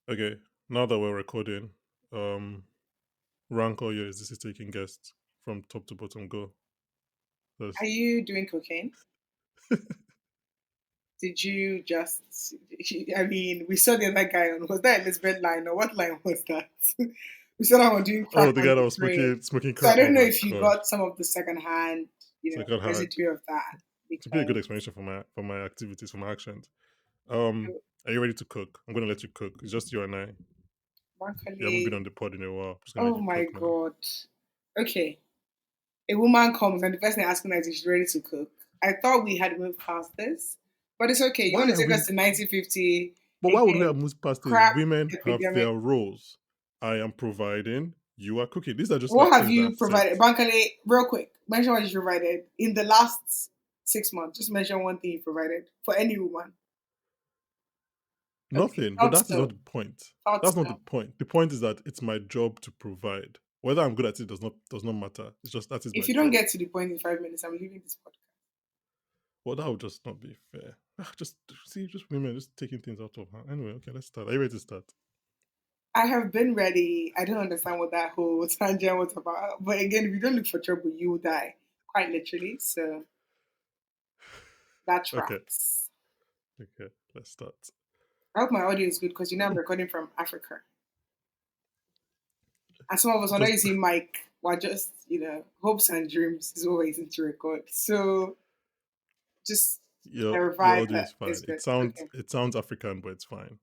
Okay, now that we're recording, um, rank all your existing taking guests from top to bottom. Go. Are Let's, you doing cocaine? Did you just? I mean, we saw the other guy on. Was that Elizabeth line or what line was that? We saw that one doing crack oh, the on guy that the was train. smoking So I crack. don't Oh know my if you god, got some of the secondhand, second hand. residue of that To be a good because explanation for my activities, for my actions. Are you ready to cook? I'm gonna let you cook. It's just you and I. You haven't been Bankole. on the pod in a while. I'm just gonna let Oh you my cook now. god. Okay, a woman comes and the person asking her is she's ready to cook. I thought we had moved past this, but it's okay. You want Why to are take we? us to 1950 But why would we have again? moved past this? Crack Women have epidemic. their roles. I am providing. You are cooking. These are just What like have things that you I've said. provided? Bankole, real quick, mention what you provided in the last 6 months. Just mention one thing you provided for any woman. Okay, Nothing, but thought that is not so. the point. Thought That's not the so. point. The point is that it's my job to provide. Whether I'm good at it does not matter. It's just that is my If you don't job. get to the point in 5 minutes, I'm leaving this podcast. Well, that would just not be fair. Just see, just women just taking things out of hand. Anyway, okay, let's start. Are you ready to start? I have been ready. I don't understand what that whole tangent was about. But again, if you don't look for trouble, you will die. Quite literally. So that Okay, tracks. okay, let's start. I hope my audio is good because you know I'm recording from Africa. And some of us are not Just using mic. We're just, hopes and dreams is what we're using to record. So just your verify audio that is fine. it's good. Okay. It sounds African, but it's fine.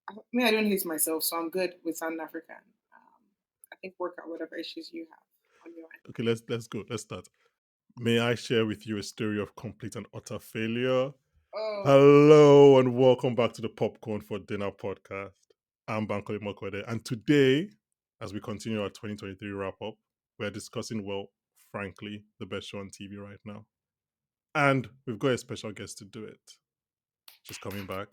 I don't hate myself, so I'm good with Southern African. I think work out whatever issues you have on your end. Okay, let's go. Let's start. May I share with you a story of complete and utter failure? Oh, Hello and welcome back to the Popcorn for Dinner podcast. I'm Bankole Mokwede, and today, as we continue our 2023 wrap up, we're discussing, well, frankly, the best show on TV right now. And we've got a special guest to do it. She's coming back.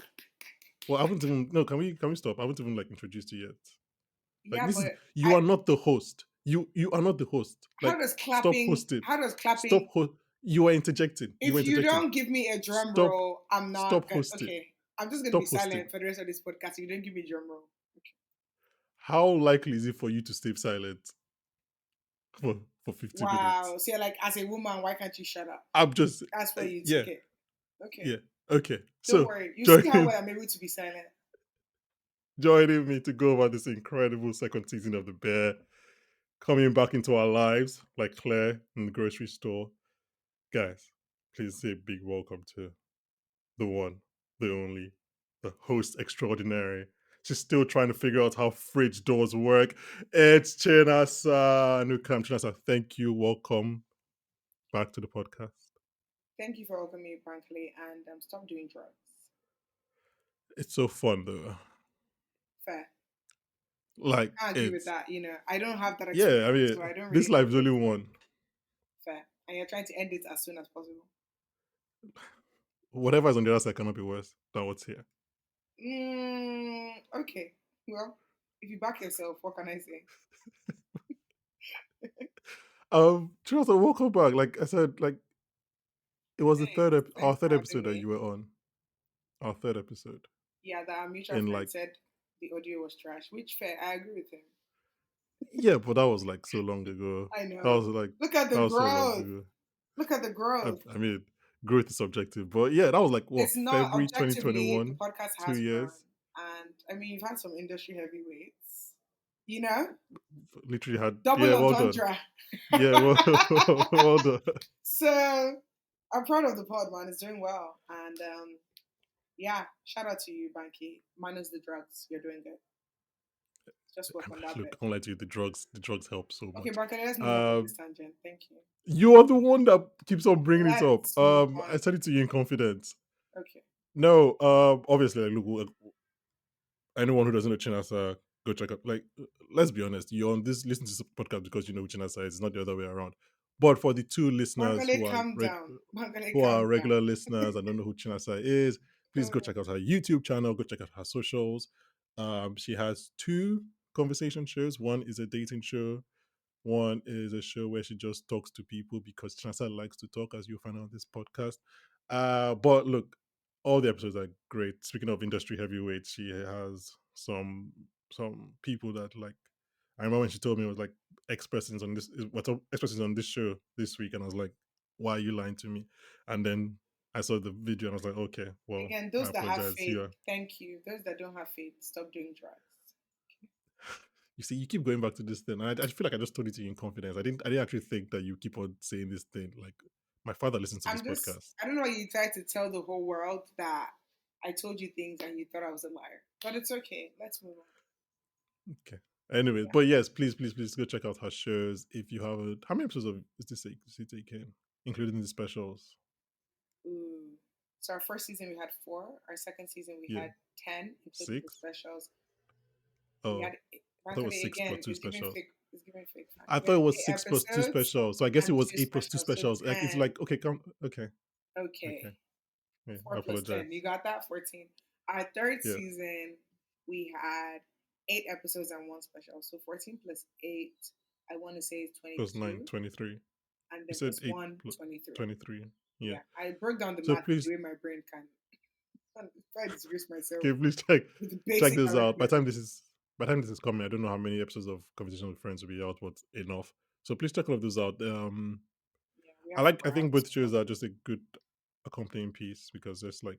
Well, I haven't even no, can we stop? I haven't even like introduced you yet. Like yeah, this but is you I are not the host. You are not the host. how Like does stop clapping hosting. how does Stop clapping you are interjecting. You are if you interjecting. don't give me a drum Stop roll, I'm stop not gonna hosting. okay. I'm just gonna be Stop hosting. silent for the rest of this podcast if you don't give me a drum roll. Okay. How likely is it for you to stay silent for 50 minutes? Wow. So you're like, as a woman, why can't you shut up? I'm just That's where you yeah, took it. Okay. yeah. Okay. Don't So worry. You see how joining well I'm able to be silent. joining me to go over this incredible second season of The Bear, coming back into our lives like Claire in the grocery store. Guys, please say a big welcome to the one, the only, the host extraordinary. She's still trying to figure out how fridge doors work. It's Chinasa. Anukam, Chinasa, thank you. Welcome back to the podcast. Thank you for welcoming me, frankly, and stop doing drugs. It's so fun though. Fair. Like I agree with it's that. I don't have that yeah, I experience, mean so I don't this really know life is what only it's like. one. Fair. And you're trying to end it as soon as possible. Whatever is on the other side cannot be worse than what's here. Okay. Well, if you back yourself, what can I say? Chinasa, welcome back. Like I said, like it was the Thanks. our Thanks third for having episode that me. you were on. Our third episode. Yeah, that our mutual In friend like said the audio was trash, which fair, I agree with him. yeah, but that was like so long ago. I That was know. like Look at the that was so long growth. ago. Look at the growth. I mean, growth is subjective, but yeah, that was like what It's not February objectively the 2021, podcast two has grown. years. And I mean you've had some industry heavyweights, you know? Literally had yeah, Double well done. entendre. Yeah, well, well done. So I'm proud of the pod, man. It's doing well. And yeah, shout out to you, Banky. Minus the drugs. You're doing good. Just work on that Look, bit. I'm like you. The drugs help so Okay, much. Banky, let's move off of Um, this tangent. Thank you. you are the one that keeps on bringing it up. Let's move I on. said it to you in confidence. Okay. No, obviously, like, look, anyone who doesn't know Chinasa, go check out. Like, let's be honest, you're on this listen to this podcast because you know who Chinasa is. It's not the other way around. But for the two listeners Bankole, calm down. Bankole, who are calm down. regular listeners and don't know who Chinasa is, please go check out her YouTube channel. Go check out her socials. She has two conversation shows. One is a dating show. One is a show where she just talks to people because Chinasa likes to talk, as you'll find out on this podcast. But look, all the episodes are great. Speaking of industry heavyweights, she has some people that like. I remember when she told me it was like ex-persons on this what ex-persons on this show this week, and I was like, "Why are you lying to me?" And then I saw the video and I was like, "Okay, well, Again, I those that have apologize. faith, You are thank you. Those that don't have faith, stop doing drugs. You see, you keep going back to this thing. I feel like I just told it to you in confidence. I didn't actually think that you keep on saying this thing. Like my father listens to this I'm just, podcast. I don't know why you tried to tell the whole world that I told you things and you thought I was a liar. But it's okay. Let's move on. Okay. Anyway, Yeah. but yes, please, please, please go check out her shows if you haven't. How many episodes of is this taken, including the specials? Ooh. So our first season we had four. Our second season we Yeah, had 10, including the 6. specials. We Oh, had I thought it was Bankole 6 plus again. two specials. It's giving fake facts. I We thought had it was eight 6 plus 2 episodes specials. So I guess it and was two 8 plus 2 specials, so specials. Like it's 10. like okay, come okay, okay. Okay. Yeah, I 4 plus 10. You apologize. got that? 14. Our third Yeah, season, we had 8 episodes and one special. So 14 plus 8, I want to say is plus 9, 22. 23. And You then said plus 8 1, plus 23. 23. Yeah. Yeah. I broke down the So math please the way my brain can. I'm trying to disgrace myself okay, please with the check basic this out. arithmetic. By the time this is coming, I don't know how many episodes of Conversation with Friends will be out, but enough. So please check all of those out. Yeah, we have I 4 think out. both shows are just a good accompanying piece because there's like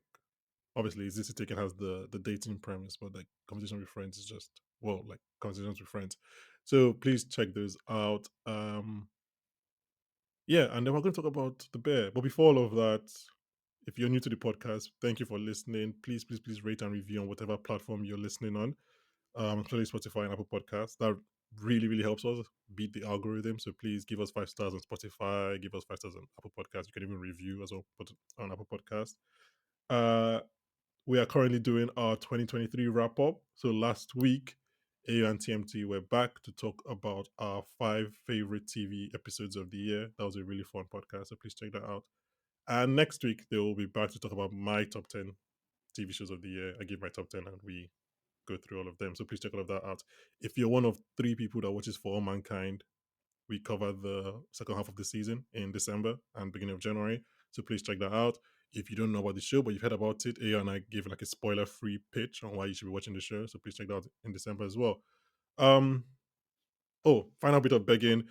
obviously Easy Taken has the dating premise, but like Conversation with Friends is just well, like Conversations with Friends. So please check those out. Yeah, and then we're going to talk about the bear. But before all of that, if you're new to the podcast, thank you for listening. Please, please, please rate and review on whatever platform you're listening on. Including Spotify and Apple Podcasts. That really, really helps us beat the algorithm. So please give us 5 stars on Spotify, give us 5 stars on Apple Podcasts. You can even review as well on Apple Podcasts. Uh, we are currently doing our 2023 wrap up. So last week, AU and TMT were back to talk about our 5 favorite TV episodes of the year. That was a really fun podcast. So please check that out. And next week, they will be back to talk about my top 10 TV shows of the year. I give my top 10 and we go through all of them. So please check all of that out. If you're one of 3 people that watches For All Mankind, we cover the second half of the season in December and beginning of January. So please check that out. If you don't know about the show, but you've heard about it, Aya and I gave like a spoiler-free pitch on why you should be watching the show. So please check that out in December as well. Um, final bit of begging.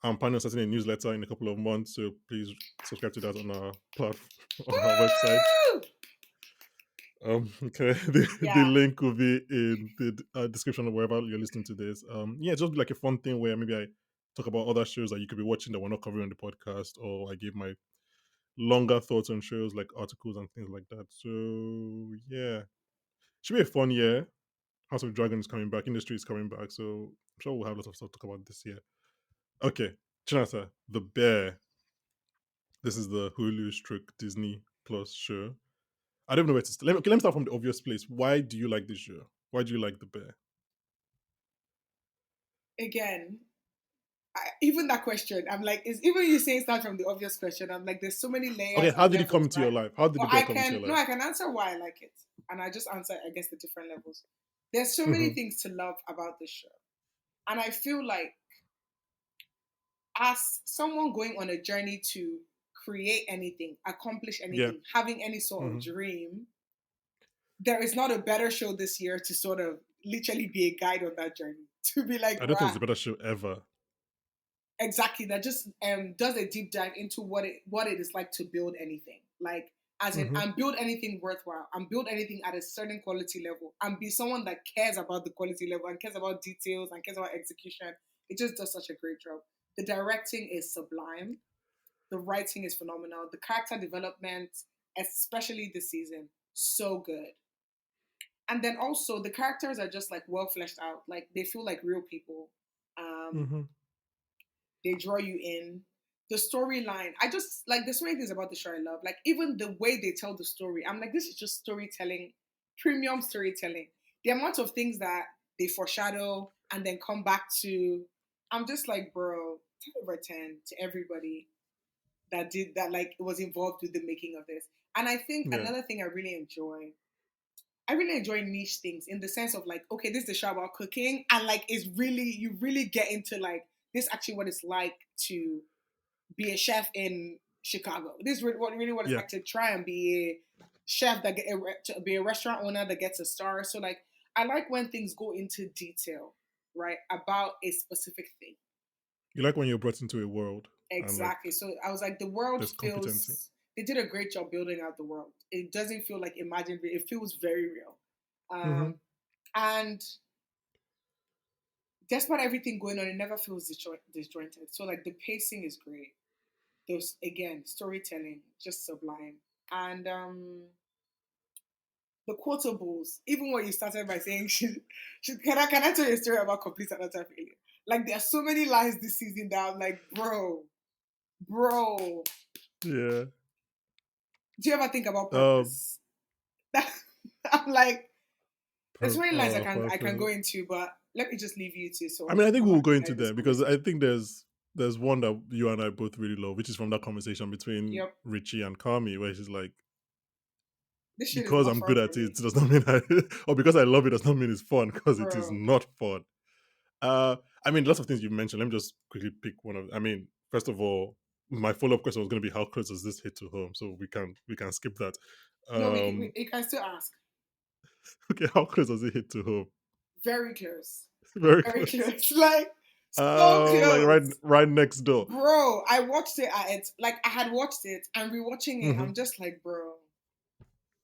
I'm planning on starting a newsletter in a couple of months, so please subscribe to that on our on our website. Woo! Okay. The Yeah. link will be in the description of wherever you're listening to this. Yeah, just be like a fun thing where maybe I talk about other shows that you could be watching that we're not covering on the podcast, or I give my longer thoughts on shows like articles and things like that. So yeah, should be a fun year. House of Dragon is coming back, Industry is coming back, so I'm sure we'll have lots of stuff to talk about this year. Okay, Chinasa, The Bear. This is the Hulu stroke Disney Plus show. I don't know where to start. Let me start from the obvious place. Why do you like this show? Why do you like The Bear? Again, even that question, I'm like, is even you saying start from the obvious question, I'm like, there's so many Okay, layers how and did it come levels, into your right? life? How did But The Bear come into your life? I can answer why I like it. And I just answer, I guess, the different levels. There's so many Mm-hmm. things to love about this show. And I feel like as someone going on a journey to create anything, accomplish Yeah. anything, having any sort of Mm-hmm. dream, there is not a better show this year to sort of literally be a guide on that journey. To be like, I don't think right, it's the better show ever. exactly, that just does a deep dive into what it is like to build anything, like as in Mm-hmm. and build anything worthwhile and build anything at a certain quality level and be someone that cares about the quality level and cares about details and cares about execution. It just does such a great job. The directing is sublime, the writing is phenomenal, the character development, especially this season, so good. And then also the characters are just like well fleshed out, like they feel like real people. um Mm-hmm. they draw you in. The storyline, I just like there's so many things about the show I love. Like even the way they tell the story, I'm like, this is just storytelling, premium storytelling. The amount of things that they foreshadow and then come back to, I'm just like, bro, 10/10 to everybody that did that, like was involved with the making of this. And I think Yeah. another thing I really enjoy niche things in the sense of like, okay, this is the show about cooking, and like, it's really you really get into like this actually what it's like to be a chef in Chicago. This is what really what it's Yeah. like to try and be a chef that to be a restaurant owner that gets a star. So like I like when things go into detail, right, about a specific thing. You like when you're brought into a world and like Exactly. So I was like, the world there's competency. feels they did a great job building out the world. It doesn't feel like imagined. It feels very real. Mm-hmm. Um, and despite everything going on, it never feels disjointed. So like the pacing is great. There's again storytelling, just sublime. And the quotables, even when you started by saying, can I tell you a story about complete and utter failure? Like there are so many lines this season that I'm like, bro, Yeah. do you ever think about Um. purpose? I'm like, there's so many lines I can go Purpose. into, but let me just leave you to I sort of mean, I think come we'll back go and into have this them because conversation. I think there's one that you and I both really love, which is from that conversation between Yep, Richie and Kami, where she's like, this shit is "Because not I'm fun good for at it me, does not mean or because I love it does not mean it's fun because it is bro. not fun." I mean, lots of things you mentioned. Let me just quickly pick one of. I mean, first of all, my follow up question was going to be how close does this hit to home? So we can skip that. No, we Um, you can still ask. okay, how close does it hit to home? Very close, Very very close. close, like so Like right close. right next door. Bro, I watched it at it. Like I had watched it and rewatching it. Hmm. I'm just like, bro.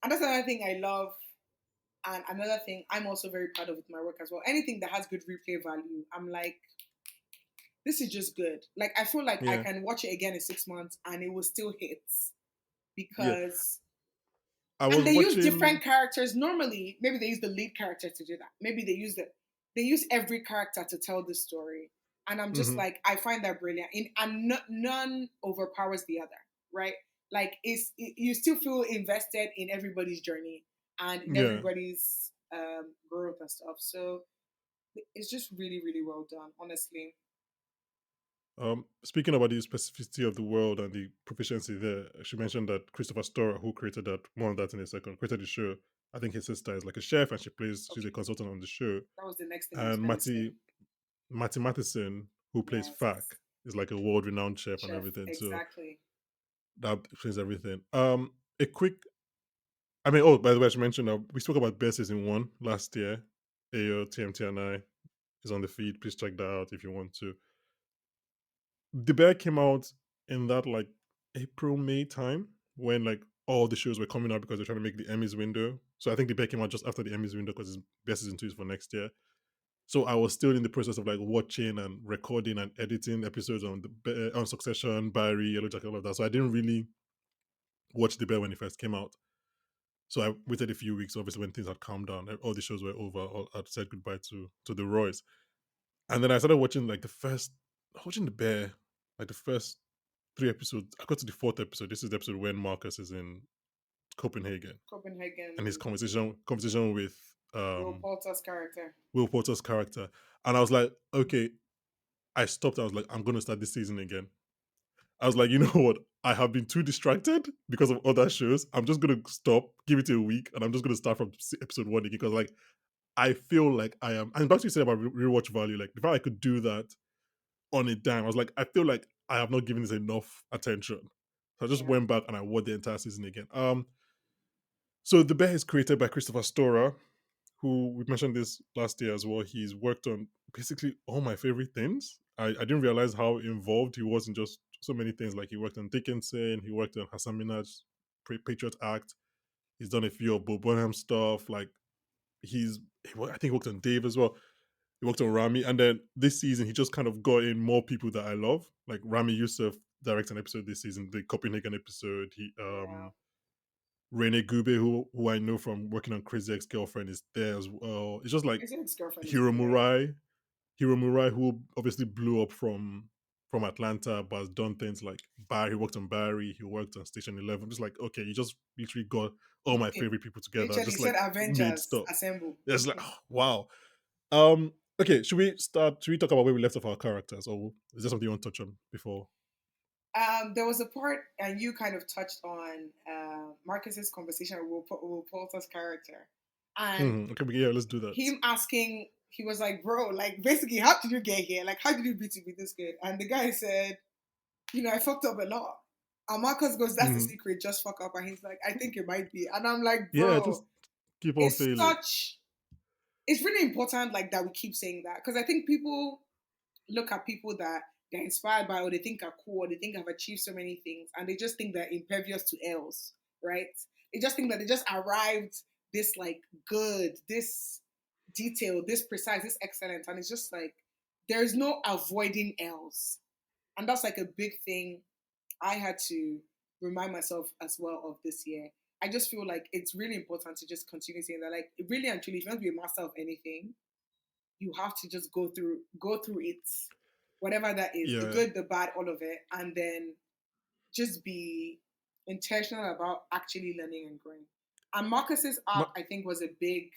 And that's another thing I love. And another thing I'm also very proud of with my work as well. Anything that has good replay value, I'm like, this is just good. Like I feel like I Yeah, can watch it again in 6 months and it will still hit yeah. because I and was they use watching. different characters. Normally, maybe they use the lead character to do that. Maybe they use every character to tell the story. And I'm just Hmm. like, I find that brilliant. And none overpowers the other, right? Like you still feel invested in everybody's journey and in Yeah. everybody's growth and stuff. So it's just really, really well done, honestly. Speaking about the specificity of the world and the proficiency there, she mentioned that Christopher Storer, who created that, more on that in a second, created the show. I think his sister is like a chef and she's a Okay, consultant on the show. that was the next thing I was And gonna say. Matty Matheson, who plays Yes, Fack, is like a world renowned chef and chef, everything. So exactly. that explains everything. A quick, I mean, oh, by the way, I should mention that we spoke about Bear season one last year. AO, TMT, and I is on the feed. Please check that out if you want to. The Bear came out in that like April, May time when like all the shows were coming out because they're trying to make the Emmys window. So I think the Bear came out just after the Emmys window because Bear season two is for next year. So I was still in the process of like watching and recording and editing episodes on on Succession, Barry, Yellow Jacket, all of that. So I didn't really watch the Bear when it first came out. So I waited a few weeks. Obviously, when things had calmed down, all the shows were over. I'd said goodbye to the Roys, and then I started watching like watching the Bear, like the first three episodes. I got to the fourth episode. This is the episode when Marcus is in Copenhagen and his Copenhagen, conversation with Will Poulter's character. Will Porter's character, and I was like, okay. I stopped. I was like, I'm going to start this season again. I was like, you know what? I have been too distracted because of other shows. I'm just going to stop, give it a week, and I'm just going to start from episode one again because, like, I feel like I am. And back to what you said about rewatch value, like, if I could do that on a dime, I was like, I feel like I have not given this enough attention. So I just Yeah. went back and I watched the entire season again. So The Bear is created by Christopher Storer, who we mentioned this last year as well. He's worked on basically all my favorite things. I didn't realize how involved he was in just so many things. Like he worked on Dickinson, he worked on Hassan Minaj's Patriot Act. He's done a few of Bo Burnham stuff. Like I think he worked on Dave as well. He worked on Rami, and then this season he just kind of got in more people that I love. Like Rami Youssef directs an episode this season, the Copenhagen episode. He Yeah. Rene Gube, who I know from working on Crazy Ex Girlfriend, is there as well. It's just like His ex-girlfriend is Hiro great. Murai, Hiro Murai, who obviously blew up from Atlanta, but has done things like Barry. He worked on Barry. He worked on Station 11. Just like okay, you just literally got all my favorite people together, Literally just said like made Avengers stuff. assemble. It's like oh, wow. Okay, should we start? Should we talk about where we left off our characters, or is there something you want to touch on before? There was a part, and you kind of touched on Marcus's conversation with Will Poulter's character, and Okay, yeah, let's do that. him asking, he was like, "Bro, like basically, how did you get here? Like, how did you be to be this good?" And the guy said, "I fucked up a lot." And Marcus goes, "That's the Mhm. secret. Just fuck up." And he's like, "I think it might be." And I'm like, Yeah, just "Bro, keep on it's failing. such. It's really important, like that we keep saying that because I think people look at people that they're inspired by or they think are cool or they think have achieved so many things and they just think they're impervious to L's, right? They just think that they just arrived this like good, this detailed, this precise, this excellent, and it's just like there's no avoiding L's, and that's like a big thing I had to remind myself as well of this year. I just feel like it's really important to just continue saying that, like, really and truly, if you want to be a master of anything, you have to just go through it, whatever that is, the Yeah. good, the bad, all of it, and then just be intentional about actually learning and growing. And Marcus's arc, Ma- I think, was a big.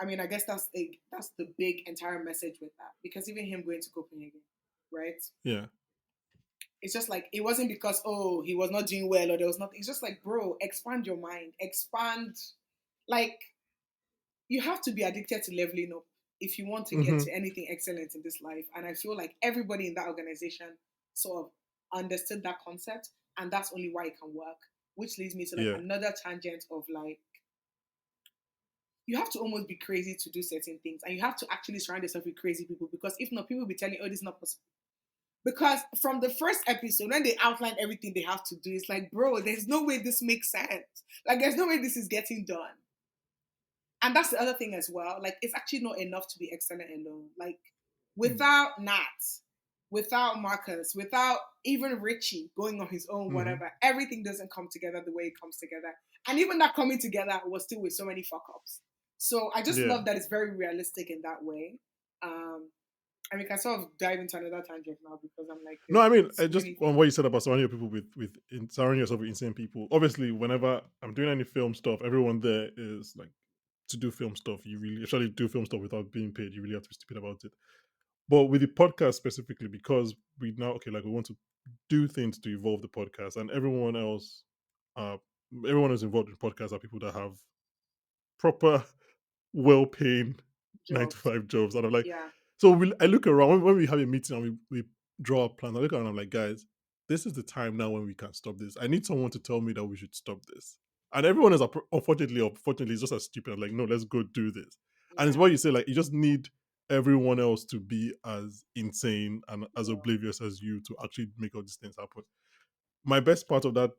I mean, I guess that's the big entire message with that because even him going to Copenhagen, right? yeah. It's just like it wasn't because he was not doing well or there was nothing. It's just like, bro, expand your mind, expand. Like you have to be addicted to leveling up if you want to get Hmm. to anything excellent in this life. And I feel like everybody in that organization sort of understood that concept, and that's only why it can work. Which leads me to like Yeah. another tangent of like you have to almost be crazy to do certain things, and you have to actually surround yourself with crazy people because if not, people will be telling you, "Oh, this is not possible." Because from the first episode, when they outlined everything they have to do, it's like, bro, there's no way this makes sense. Like, there's no way this is getting done. And that's the other thing as well. Like, it's actually not enough to be excellent alone. Like, without Nat, without Marcus, without even Richie going on his own, Hmm. whatever, everything doesn't come together the way it comes together. And even that coming together was still with so many fuck ups. So I just Yeah. love that it's very realistic in that way. And we can sort of dive into another tangent now because I'm like, No, there's I mean, so just many on things. what you said about surrounding people surrounding yourself with insane people. Obviously, whenever I'm doing any film stuff, everyone there is like to do film stuff. You really actually do film stuff without being paid. You really have to be stupid about it. But with the podcast specifically, because we now okay, like we want to do things to evolve the podcast, and uh, everyone who's involved in podcasts are people that have proper, well-paying nine to Jobs. five jobs, and I'm like, Yeah, so I look around when we have a meeting and we draw a plan. I look around, and I'm like, guys, this is the time now when we can stop this. I need someone to tell me that we should stop this, and everyone is unfortunately or fortunately is just as stupid. I'm like, no, let's go do this, and it's yeah, what you say. Like, you just need everyone else to be as insane and as yeah. oblivious as you to actually make all these things happen. My best part of that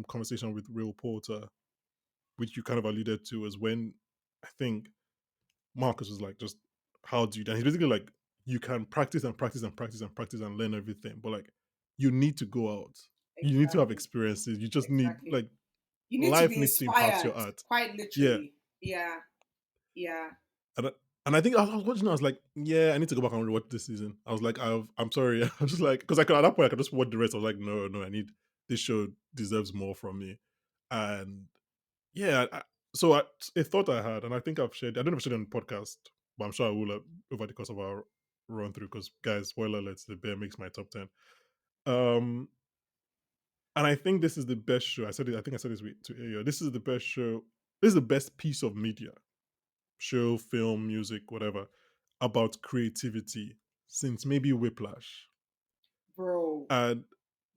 conversation with Real Porter, which you kind of alluded to, is when I think Marcus was like, just how do you? And he's basically like, you can practice and practice and practice and practice and learn everything, but like, you need to go out. You need to have Exactly, experiences. You just need exactly. like You need to life be needs to impact inspired, your art. quite Yeah, literally. Yeah, yeah, and and I think I was watching. I was like, yeah, I need to go back and rewatch this season. I was like, I'm sorry. I was just like, because I could at that point I could just watch the rest. I was like, no, no, I need this show deserves more from me, and yeah, so a thought I had, and I think I've shared. I don't know if I've shared it on the podcast, but I'm sure I will over the course of our run through. Because guys, spoiler alerts: The Bear makes my top 10. Um, and I think this is the best show. I said it. I think I said this to Ayo. This is the best show. This is the best piece of media, show, film, music, whatever, about creativity since maybe Whiplash. bro, And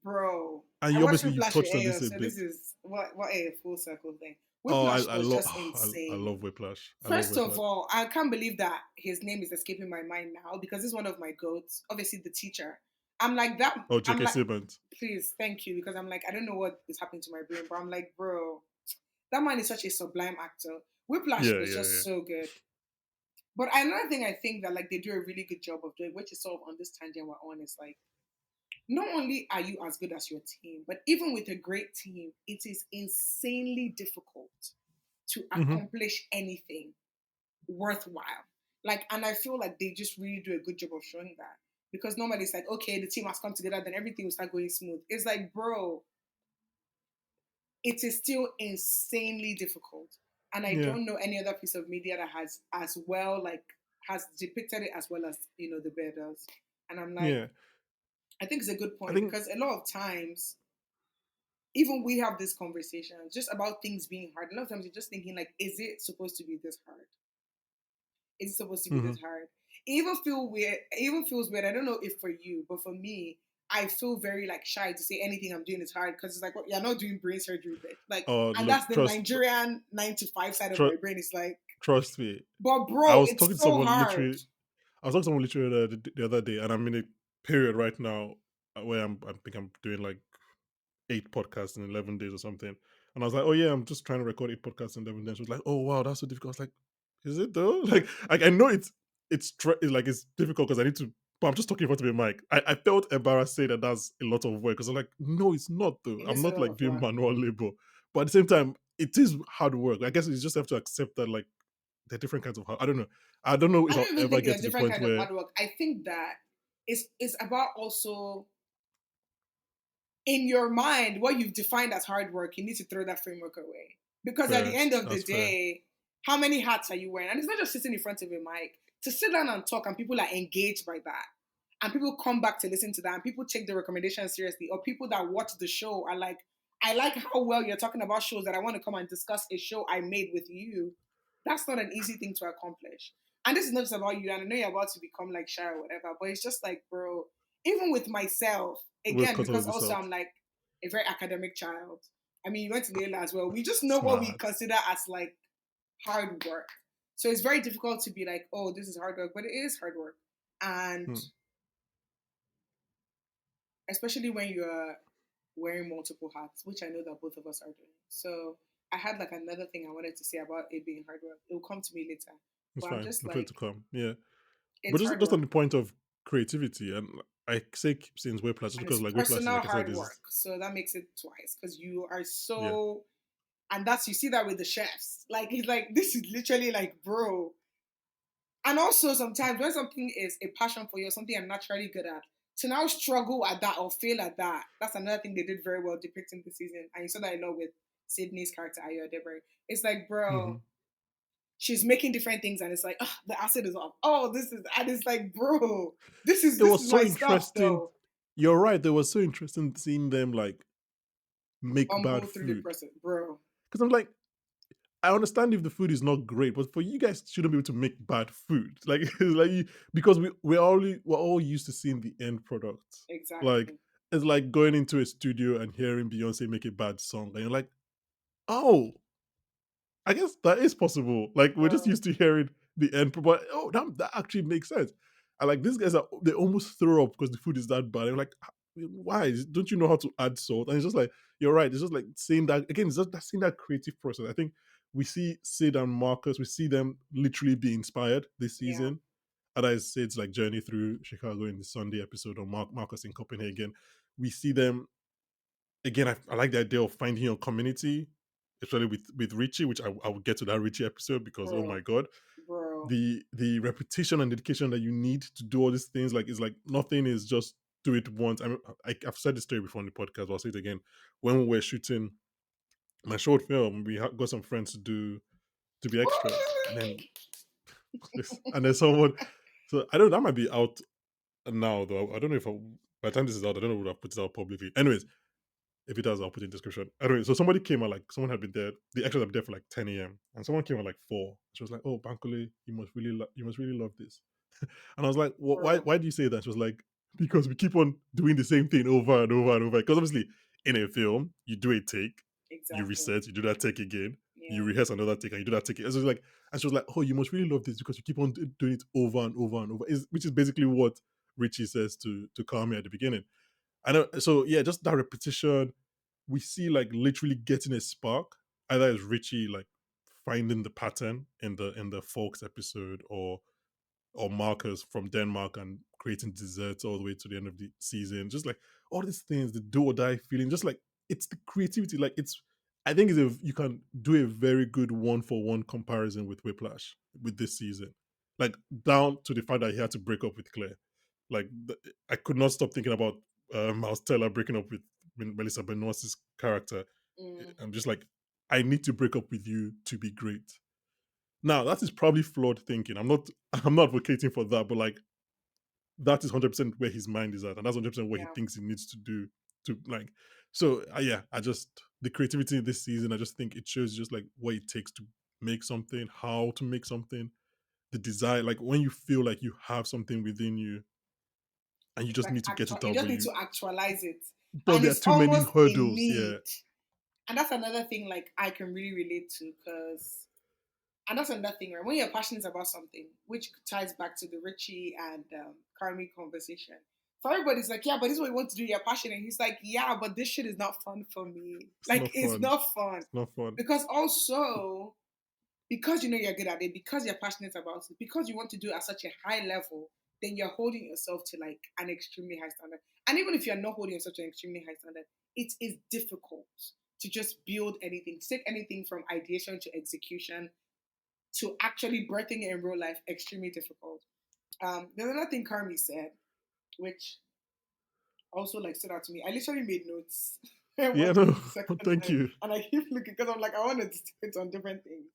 bro. and I you watched obviously you've Whiplash with touched on Ayo, this a so this bit. is what a full circle thing. Oh, Whiplash I was love just I insane. love Whiplash. I love First of Whiplash. all, I can't believe that his name is escaping my mind now because this is one of my goats. Obviously, the teacher. I'm like that. Oh, I'm J.K. like, Simmons. please, thank you, because I'm like, I don't know what is happening to my brain, but I'm like, bro, that man is such a sublime actor. Whiplash Yeah, was yeah, just yeah. so good. But another thing I think that like they do a really good job of doing, which is sort of on this tangent we're on, is like not only are you as good as your team, but even with a great team, it is insanely difficult to Hmm. accomplish anything worthwhile. Like, and I feel like they just really do a good job of showing that. Because normally it's like, okay, the team has come together, then everything will start going smooth. It's like, bro, it is still insanely difficult. And I Yeah, don't know any other piece of media that has as well, like, has depicted it as well as, the bear does. And I'm like, yeah. I think it's a good I point think. because a lot of times, even we have this conversation just about things being hard. A lot of times you're just thinking, like, is it supposed to be this hard? Is it supposed to be Hmm. this hard? It even feels weird. I don't know if for you, but for me, I feel very like shy to say anything I'm doing is hard because it's like, well, you're not doing brain surgery, bitch. Like, Oh, and look, that's the Nigerian 9 to 5 side of my trust, brain. It's like, trust me. but I bro, was talking it's to so someone hard. literally. I was talking to someone literally the other day, and I'm in a period right now where I think I'm doing like 8 podcasts in 11 days or something. And I was like, oh yeah, I'm just trying to record 8 podcasts in 11 days. She was like, oh wow, that's so difficult. I was like, is it though? Like I know it's like it's difficult because I need to. But I'm just talking in front of a mic. I felt embarrassed saying that that's a lot of work because I'm like, no, it's not though. It I'm is a not lot like of doing work. manual labor, but at the same time, it is hard work. I guess you just have to accept that like there are different kinds of hard. I don't know. I don't know I if I'll don't even ever think get they're to the different point kind of where hard work. I think that it's about also in your mind, what you've defined as hard work, you need to throw that framework away. Because at the fair. end of the That's fair. day, how many hats are you wearing? And it's not just sitting in front of a mic. To sit down and talk, and people are engaged by that, and people come back to listen to that, and people take the recommendation seriously, or people that watch the show are like, I like how well you're talking about shows that I want to come and discuss a show I made with you. That's not an easy thing to accomplish. And this is not just about you, and I know you're about to become like shy or whatever, but it's just like, bro, even with myself, We'll again, cut all because of this also out. I'm like a very academic child. I mean, you went to Layla as well. We just know what we Smart. consider as like hard work. So it's very difficult to be like, oh, this is hard work, but it is hard work. And Hmm. especially when you're wearing multiple hats, which I know that both of us are doing. So I had like another thing I wanted to say about it being hard work. It will come to me later. It's But I'm fine. just I'm sure to like, come. Yeah. But it's just hard just on work. the point of creativity, and I say since Whiplash, just And because it's like Whiplash is personal like I said, hard is work. So that makes it twice because you are yeah. so, and that's, you see that with the chefs. Like, it's like, this is literally like, bro. And also sometimes when something is a passion for you or something you're naturally good at, to now struggle at that or fail at that, that's another thing they did very well depicting this season. And you saw that a lot with Sydney's character, Ayo Debra. It's like, Hmm. bro, she's making different things and it's like, oh, the acid is off. Oh, this is, and it's like, bro, this is It this was is so my stuff interesting. though. You're right. It was so interesting seeing them like make bad Humble through the food. person, bro. Because I'm like, I understand if the food is not great, but for you guys shouldn't be able to make bad food. Like, it's like because we're all used to seeing the end product. Like Exactly. it's like going into a studio and hearing Beyonce make a bad song, and you're like, oh, I guess that is possible. Like we're just Bro. used to hearing the end, but oh, that actually makes sense. And like these guys are, they almost throw up because the food is that bad. I'm like, why? Don't you know how to add salt? And it's just like you're right. It's just like saying that again. It's just that seeing that creative process. I think we see Sid and Marcus. We see them literally be inspired this Yeah. season. And I say it's like journey through Chicago in the Sunday episode, or Marcus in Copenhagen. We see them again. I like the idea of finding your community, especially with Richie, which I will get to that Richie episode because oh my Bro. god, Bro. the repetition and dedication that you need to do all these things, like it's like nothing is just do it once. I've said this story before on the podcast, but I'll say it again. When we were shooting my short film, we got some friends to be extras, and then and then someone. So I don't. That might be out now though. I don't know if by the time this is out, I don't know if I'll put it out publicly. Anyways, if it does, I'll put it in the description. Anyway, so somebody came at like someone had been there. The extras had been there for like 10 a.m. and someone came at like 4. She was like, "Oh, Bankole, you must really love this." And I was like, Bro. why do you say that?" She was like, "Because we keep on doing the same thing over and over and over. Because obviously, in a film, you do a take, you Exactly. reset, you do that take again, you Yeah. rehearse another take, and you do that take. And so it's like, and she was like, "Oh, you must really love this because you keep on doing it over and over and over." Which is basically what Richie says to Kami at the beginning. I know. So yeah, just that repetition. We see like literally getting a spark. Either it's Richie like finding the pattern in the Folks episode, or Marcus from Denmark and creating desserts all the way to the end of the season. Just like all these things, the do or die feeling, just like it's the creativity. Like it's, I think you can do a very good one for one comparison with Whiplash with this season. Like down to the fact that he had to break up with Claire. Like I could not stop thinking about Miles Teller breaking up with Melissa Benoist's character. Mm. I'm just like, I need to break up with you to be great. Now that is probably flawed thinking. I'm not advocating for that, but like that is 100% where his mind is at, and that's 100% what he Yeah. thinks he needs to do to like. So yeah, I just the creativity this season. I just think it shows just like what it takes to make something, how to make something, the desire. Like when you feel like you have something within you, and you just Like need to get it you down. just need to actualize it. But And there are it's too many almost a hurdles. Yeah, need. And that's another thing like I can really relate to because and that's another thing, right? When you're passionate about something, which ties back to the Richie and Carmi conversation. So everybody's like, yeah, but this is what you want to do. You're passionate. And he's like, yeah, but this shit is not fun for me. it's Like, not it's fun. not fun. It's not fun. Because also, because you know you're good at it, because you're passionate about it, because you want to do it at such a high level, then you're holding yourself to like an extremely high standard. And even if you're not holding yourself to an extremely high standard, it is difficult to just build anything, take anything from ideation to execution to actually birthing it in real life extremely difficult. There's another thing Carmi said, which also like stood out to me. I literally made notes Yeah, watching no. it the second Thank time, you. and I keep looking because I'm like I want to hit on different things.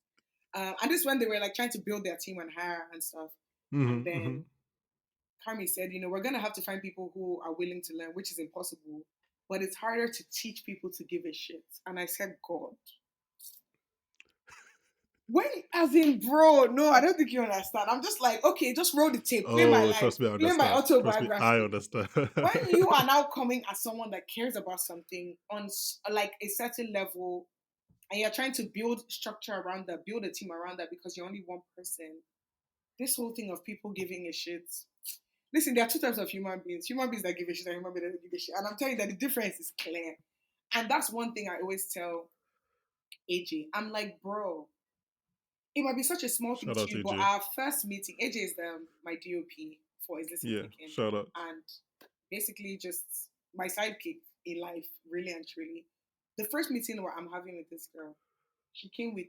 And this when they were like trying to build their team and hire and stuff, and Mm-hmm, mm-hmm. then Carmi said, you know, we're gonna have to find people who are willing to learn, which is impossible, but it's harder to teach people to give a shit. And I said, God, wait, as in, bro, no, I don't think you understand. I'm just like, okay, just roll the tape, play my Oh, life, trust me, I play my understand. Trust me, I autobiography. understand. When you are now coming as someone that cares about something on like a certain level, and you're trying to build structure around that, build a team around that because you're only one person, this whole thing of people giving a shit. Listen, there are two types of human beings: human beings that give a shit and human beings that don't give a shit. And I'm telling you that the difference is clear. And that's one thing I always tell AJ. I'm like, bro, it might be such a small thing Shout to out you, to but AJ. our first meeting, AJ is my DOP for Is This a Yeah, Taken? shout out. And basically just my sidekick in life, really and truly. The first meeting where I'm having with this girl, she came with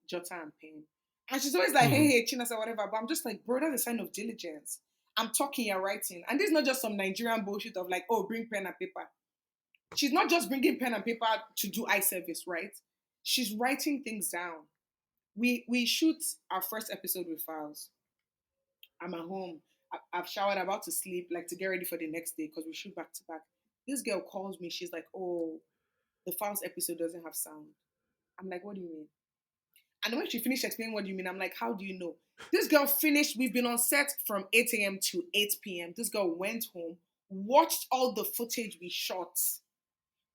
Jota and pen. And she's always like, hey, Mm-hmm. hey, Chinasa, whatever. But I'm just like, bro, that's a sign of diligence. I'm talking, you're writing. And this is not just some Nigerian bullshit of like, oh, bring pen and paper. She's not just bringing pen and paper to do eye service, right? She's writing things down. We shoot our first episode with files. I'm at home. Have showered, about to sleep, like to get ready for the next day because we shoot back to back. This girl calls me. She's like, "Oh, the files episode doesn't have sound." I'm like, "What do you mean?" And when she finished explaining what do you mean, I'm like, "How do you know?" This girl finished. We've been on set from 8 a.m. to 8 p.m. This girl went home, watched all the footage we shot,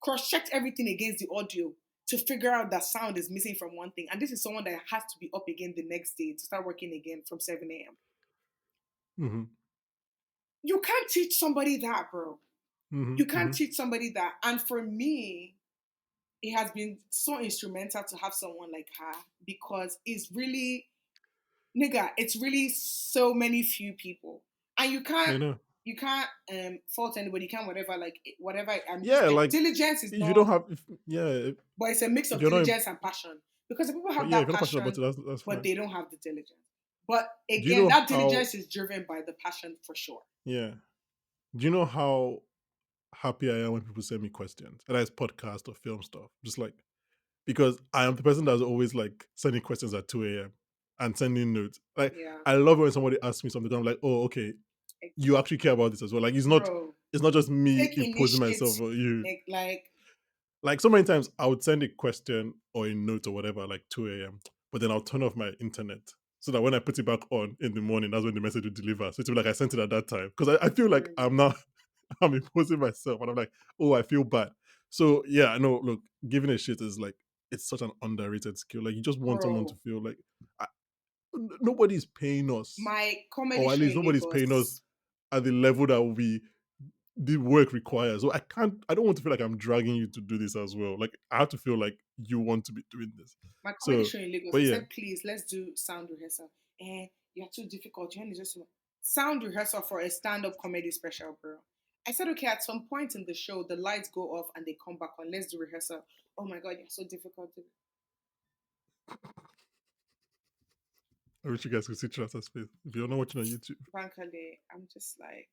cross-checked everything against the audio to figure out that sound is missing from one thing. And this is someone that has to be up again the next day to start working again from 7 a.m. Mm-hmm. You can't teach somebody that, bro. You Mm-hmm. can't Mm-hmm. teach somebody that. And for me, it has been so instrumental to have someone like her because it's really, nigga, it's really so many few people. And I know. you can't fault anybody, you can't whatever, like whatever. I'm just Yeah, like like diligence is if you don't not, have, yeah, but it's a mix if of you're not, diligence and passion. Because the people have yeah, if that you're not passionate about passion, it, that's but fine. they don't have the diligence. But Do you again, know that how? diligence is driven by the passion for sure. Yeah. Do you know how happy I am when people send me questions, and it's podcast or film stuff? Just like because I am the person that's always like sending questions at 2 a.m. and sending notes. Like Yeah, I love when somebody asks me something. I'm like, oh, okay, you actually care about this as well. Like bro, it's not just me take imposing myself initiative. on you. Like, Like so many times I would send a question or a note or whatever like 2 a.m. But then I'll turn off my internet so that when I put it back on in the morning, that's when the message will deliver. So it's like I sent it at that time because I feel like I'm really, not I'm imposing myself and I'm like, oh, I feel bad. So yeah, I know. Look, giving a shit is like it's such an underrated skill. Like you just want someone to bro, feel like I, nobody's paying us, my comedy or at show least in nobody's paying us Lagos. at the level that we the work requires. So I don't want to feel like I'm dragging you to do this as well. Like I have to feel like you want to be doing this. My comedy So, show in Lagos. but I yeah, said, please, let's do sound rehearsal. You're too difficult. You just sound rehearsal for a stand-up comedy special, bro. I said, okay, at some point in the show, the lights go off and they come back on. Let's do rehearsal. Oh my god, you're so difficult. I wish you guys could see Chinasa face. If you're not watching on YouTube. Bankole, I'm just like.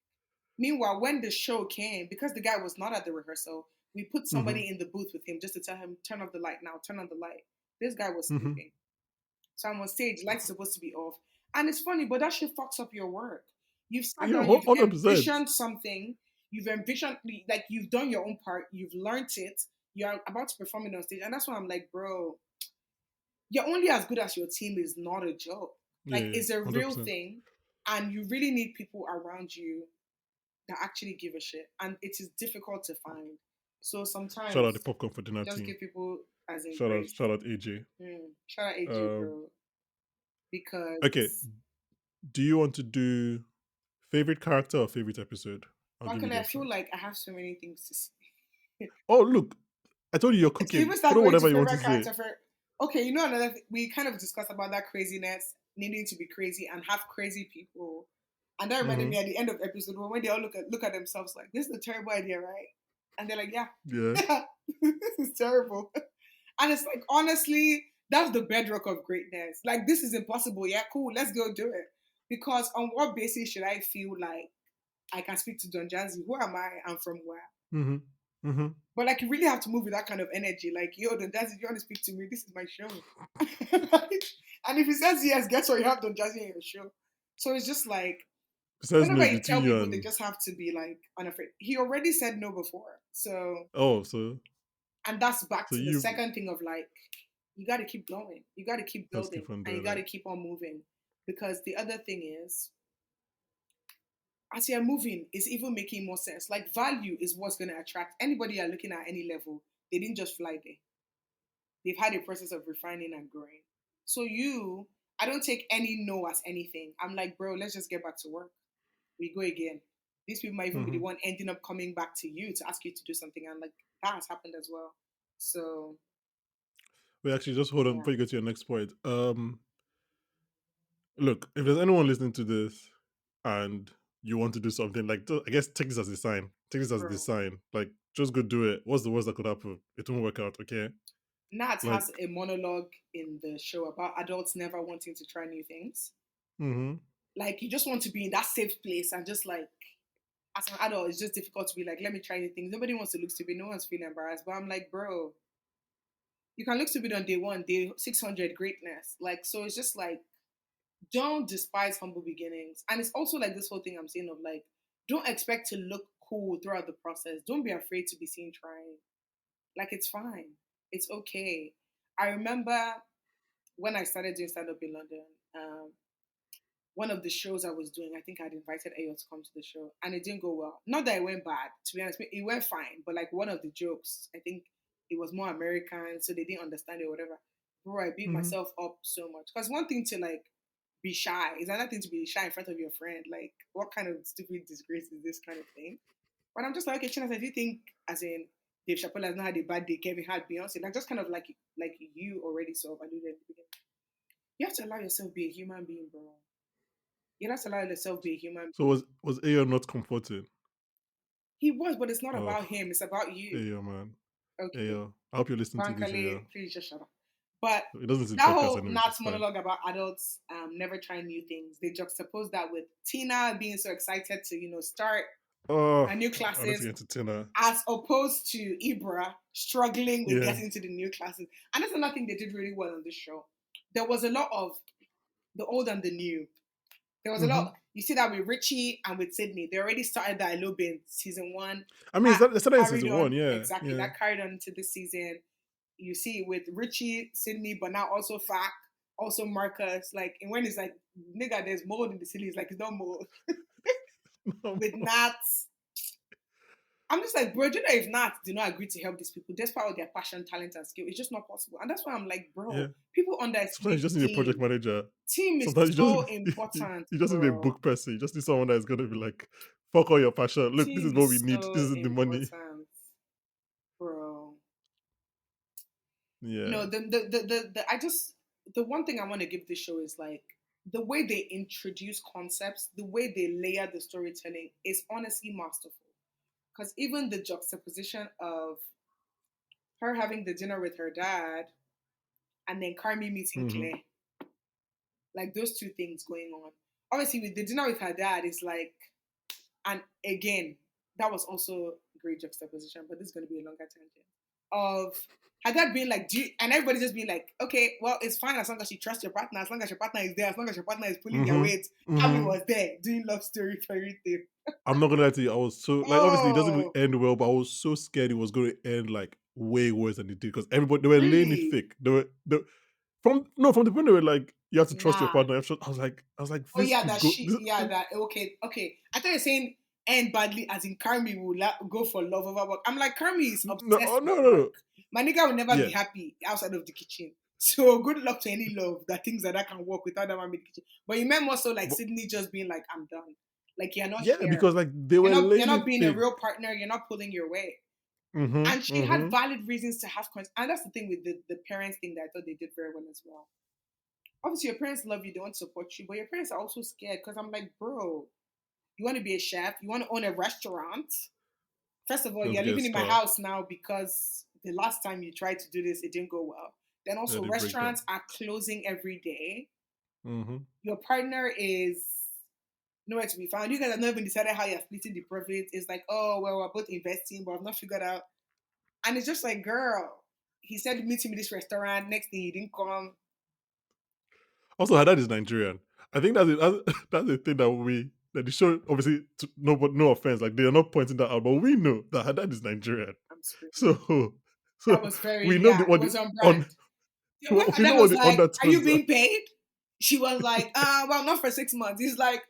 Meanwhile, when the show came, because the guy was not at the rehearsal, we put Mm-hmm. somebody in the booth with him just to tell him, turn off the light now, turn on the light. This guy was Mm-hmm. sleeping. So I'm on stage, lights supposed to be off. And it's funny, but that shit fucks up your work. You've sat Yeah, down, you've 100%. envisioned something, you've envisioned, like, you've done your own part, you've learned it, you're about to perform it on stage. And that's why I'm like, bro, you're only as good as your team is not a joke. Yeah, Like, yeah, it's a real 100%. thing. And you really need people around you that actually give a shit, and it is difficult to find. So Shout out the sometimes popcorn for dinner just team. give people as in grace. Shout out AJ. Shout out AJ, Um, bro, okay, because do you want to do favorite character or favorite episode? I'll give you Bankole, the I feel options. like I have so many things to say. Oh, look, I told you you're To cooking. even start Throw going to whatever you want to favorite say. character for okay, you know another we kind of discussed about that craziness needing to be crazy and have crazy people. And that reminded Mm-hmm. me at the end of episode one when they all look at themselves like this is a terrible idea, right? And they're like, yeah, Yeah. yeah, this is terrible. And it's like honestly, that's the bedrock of greatness. Like this is impossible. Yeah, cool, let's go do it. Because on what basis should I feel like I can speak to Don Jazzy? Who am I? I'm from where? Mm-hmm. Mm-hmm. But like you really have to move with that kind of energy. Like, yo, Don Jazzy, you want to speak to me? This is my show. And if he says yes, guess what? You have Don Jazzy in your show. So it's just like Besides, no, whenever it's you between tell you people, they and. just have to be like unafraid. He already said no before. So Oh, and that's back so to the you second thing of like, you gotta keep going. You gotta keep just building keep on and you doing gotta it. keep on moving. Because the other thing is as you're moving, it's even making more sense. Like value is what's gonna attract anybody you're looking at any level. They didn't just fly there. They've had a process of refining and growing. So I don't take any no as anything. I'm like, bro, let's just get back to work. We go again. These people might even be the Mm-hmm. one ending up coming back to you to ask you to do something, and like that has happened as well. So Wait, actually, just hold on yeah, before you go to your next point. Look, if there's anyone listening to this and you want to do something, like, I guess take this as a sign. Take this as the bro. sign. Like, just go do it. What's the worst that could happen? It won't work out, okay? Nat Like, has a monologue in the show about adults never wanting to try new things. mm-hmm. Like you just want to be in that safe place and just like as an adult, it's just difficult to be like, let me try new things. Nobody wants to look stupid. No one's feeling embarrassed. But I'm like, bro, you can look stupid on day one, day 600, greatness. Like, so it's just like, don't despise humble beginnings. And it's also like this whole thing I'm saying of like, don't expect to look cool throughout the process. Don't be afraid to be seen trying. Like, it's fine. It's okay. I remember when I started doing stand up in London, one of the shows I was doing, I think I'd invited Ayo to come to the show, and it didn't go well. Not that it went bad, to be honest, it went fine. But like one of the jokes, I think it was more American, so they didn't understand it or whatever. Bro, I beat Mm-hmm. myself up so much because one thing to like be shy is another thing to be shy in front of your friend. Like, what kind of stupid disgrace is this kind of thing? But I'm just like, okay, Chinasa, if you think as in Dave Chappelle has not had a bad day, Kevin had Beyonce, like just kind of like you already sort of alluded at the beginning. You have to allow yourself be a human being, bro. You have to allow yourself be a human So being. was Ayo not comforting? He was, but it's not Oh, about him. It's about you. Ayo, man. Okay. Ayo. I hope you listen to this, Bankole, Ayo. please just shut up. But It doesn't see the that podcast whole anyways, it's Nat's fine. monologue about adults never trying new things, they juxtapose that with Tina being so excited to, start Oh, her new I need to classes get to Tina. as opposed to Ibra struggling with Yeah. getting to the new classes. And that's another thing they did really well on this show. There was a lot of the old and the new. There was a Mm-hmm. lot. You see that with Richie and with Sydney. They already started that a little bit in season one. I mean, That they started in carried season one, on yeah. exactly. Yeah. That carried on into this season. You see it with Richie, Sydney, but now also Fac, also Marcus. Like, and when it's like, nigga, there's mold in the city. It's like it's not mold. With Nats, I'm just like, bro, do you know if Nats do not agree to help these people, despite all their passion, talent, and skill, it's just not possible. And that's why I'm like, Yeah. bro, people Sometimes you underestimate just need a project team. manager. Team is Sometimes you just so important, you just need a bro. book person. You just need someone that is gonna be like, fuck all your passion. Look, this is Team what we is need. This so is the money. important, bro. Yeah. I just the one thing I want to give this show is like the way they introduce concepts, the way they layer the storytelling is honestly masterful. Because even the juxtaposition of her having the dinner with her dad and then Carmi meeting Mm-hmm. Claire, like those two things going on. Obviously, with the dinner with her dad, it's like, and again, that was also great juxtaposition, but this is going to be a longer tangent. Of had that been like, and everybody just being like, okay, well, it's fine as long as you trust your partner, as long as your partner is there, as long as your partner is pulling their Mm-hmm. weight. Abby Mm-hmm. was there doing love story fairy tale. I'm not gonna lie to you. I was so like, obviously it doesn't even Oh, end well, but I was so scared it was going to end like way worse than it did because everybody they were laying it really? thick. From the point they were like, you have to trust your Nah. partner. I was like, Oh this yeah, could go. This, yeah, that okay. I thought you were saying end badly, as in Carmi will go for love over work. I'm like, Carmi is No, obsessed oh, with no, no, no. work. My nigga will never be Yeah. happy outside of the kitchen. So good luck to any love that things that can work without that one in the kitchen. But you meant more so like But, Sydney just being like, I'm done. Like you're not yeah, here. because like they You're were not you're laying not it being a thick. real partner. You're not pulling your weight. Mm-hmm. And she had Mm-hmm. valid reasons to have and that's the thing with the parents thing that I thought they did very well as well. Obviously your parents love you, they want to support you, but your parents are also scared because I'm like, bro, you want to be a chef, you want to own a restaurant. First of all, Let's you're get a living in my star. house now because the last time you tried to do this, it didn't go well. Then Yeah, also they break down. restaurants are closing every day. Mm-hmm. Your partner is nowhere to be found. You guys have not even decided how you're splitting the profit. It's like, oh well, we're both investing, but I've not figured out. And it's just like, girl, he said meet him in this restaurant. Next thing he didn't come. Also, her dad is Nigerian. I think that's the thing that the show obviously no, but no offense, like they are not pointing that out, but we know that her dad is Nigerian. I'm screaming. So That so was very we know yeah, it what was the on on brand. When my we dad know what was the like, "Are you undertones are. being paid?" She was like, well, not for 6 months." He's like,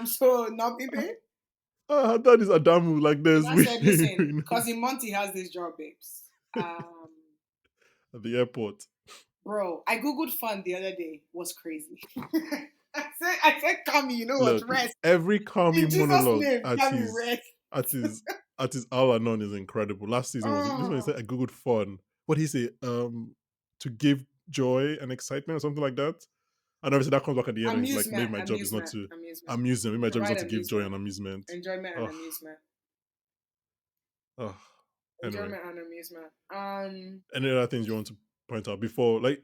so not being paid." Her dad is Adamu. Like And there's I we, said, we "Listen, know cousin Monty has this job, babes. Um, at the airport. bro, I googled fun the other day. Was crazy. I said, Kami, you know what? Look, Rest every Kami in Jesus' monologue name, Kami, rest." at his at his Al Anon is incredible. Last season was this one. He Oh, said I googled fun. What did he say? To give joy and excitement or something like that. And obviously that comes back at the end, and he's like, maybe amusement, my job is not amusement, to amusement. amuse them. Maybe my job is Provide not to give joy amusement, and amusement. enjoyment, and Oh, amusement, oh. Anyway, enjoyment and amusement. any other things you want to point out before, like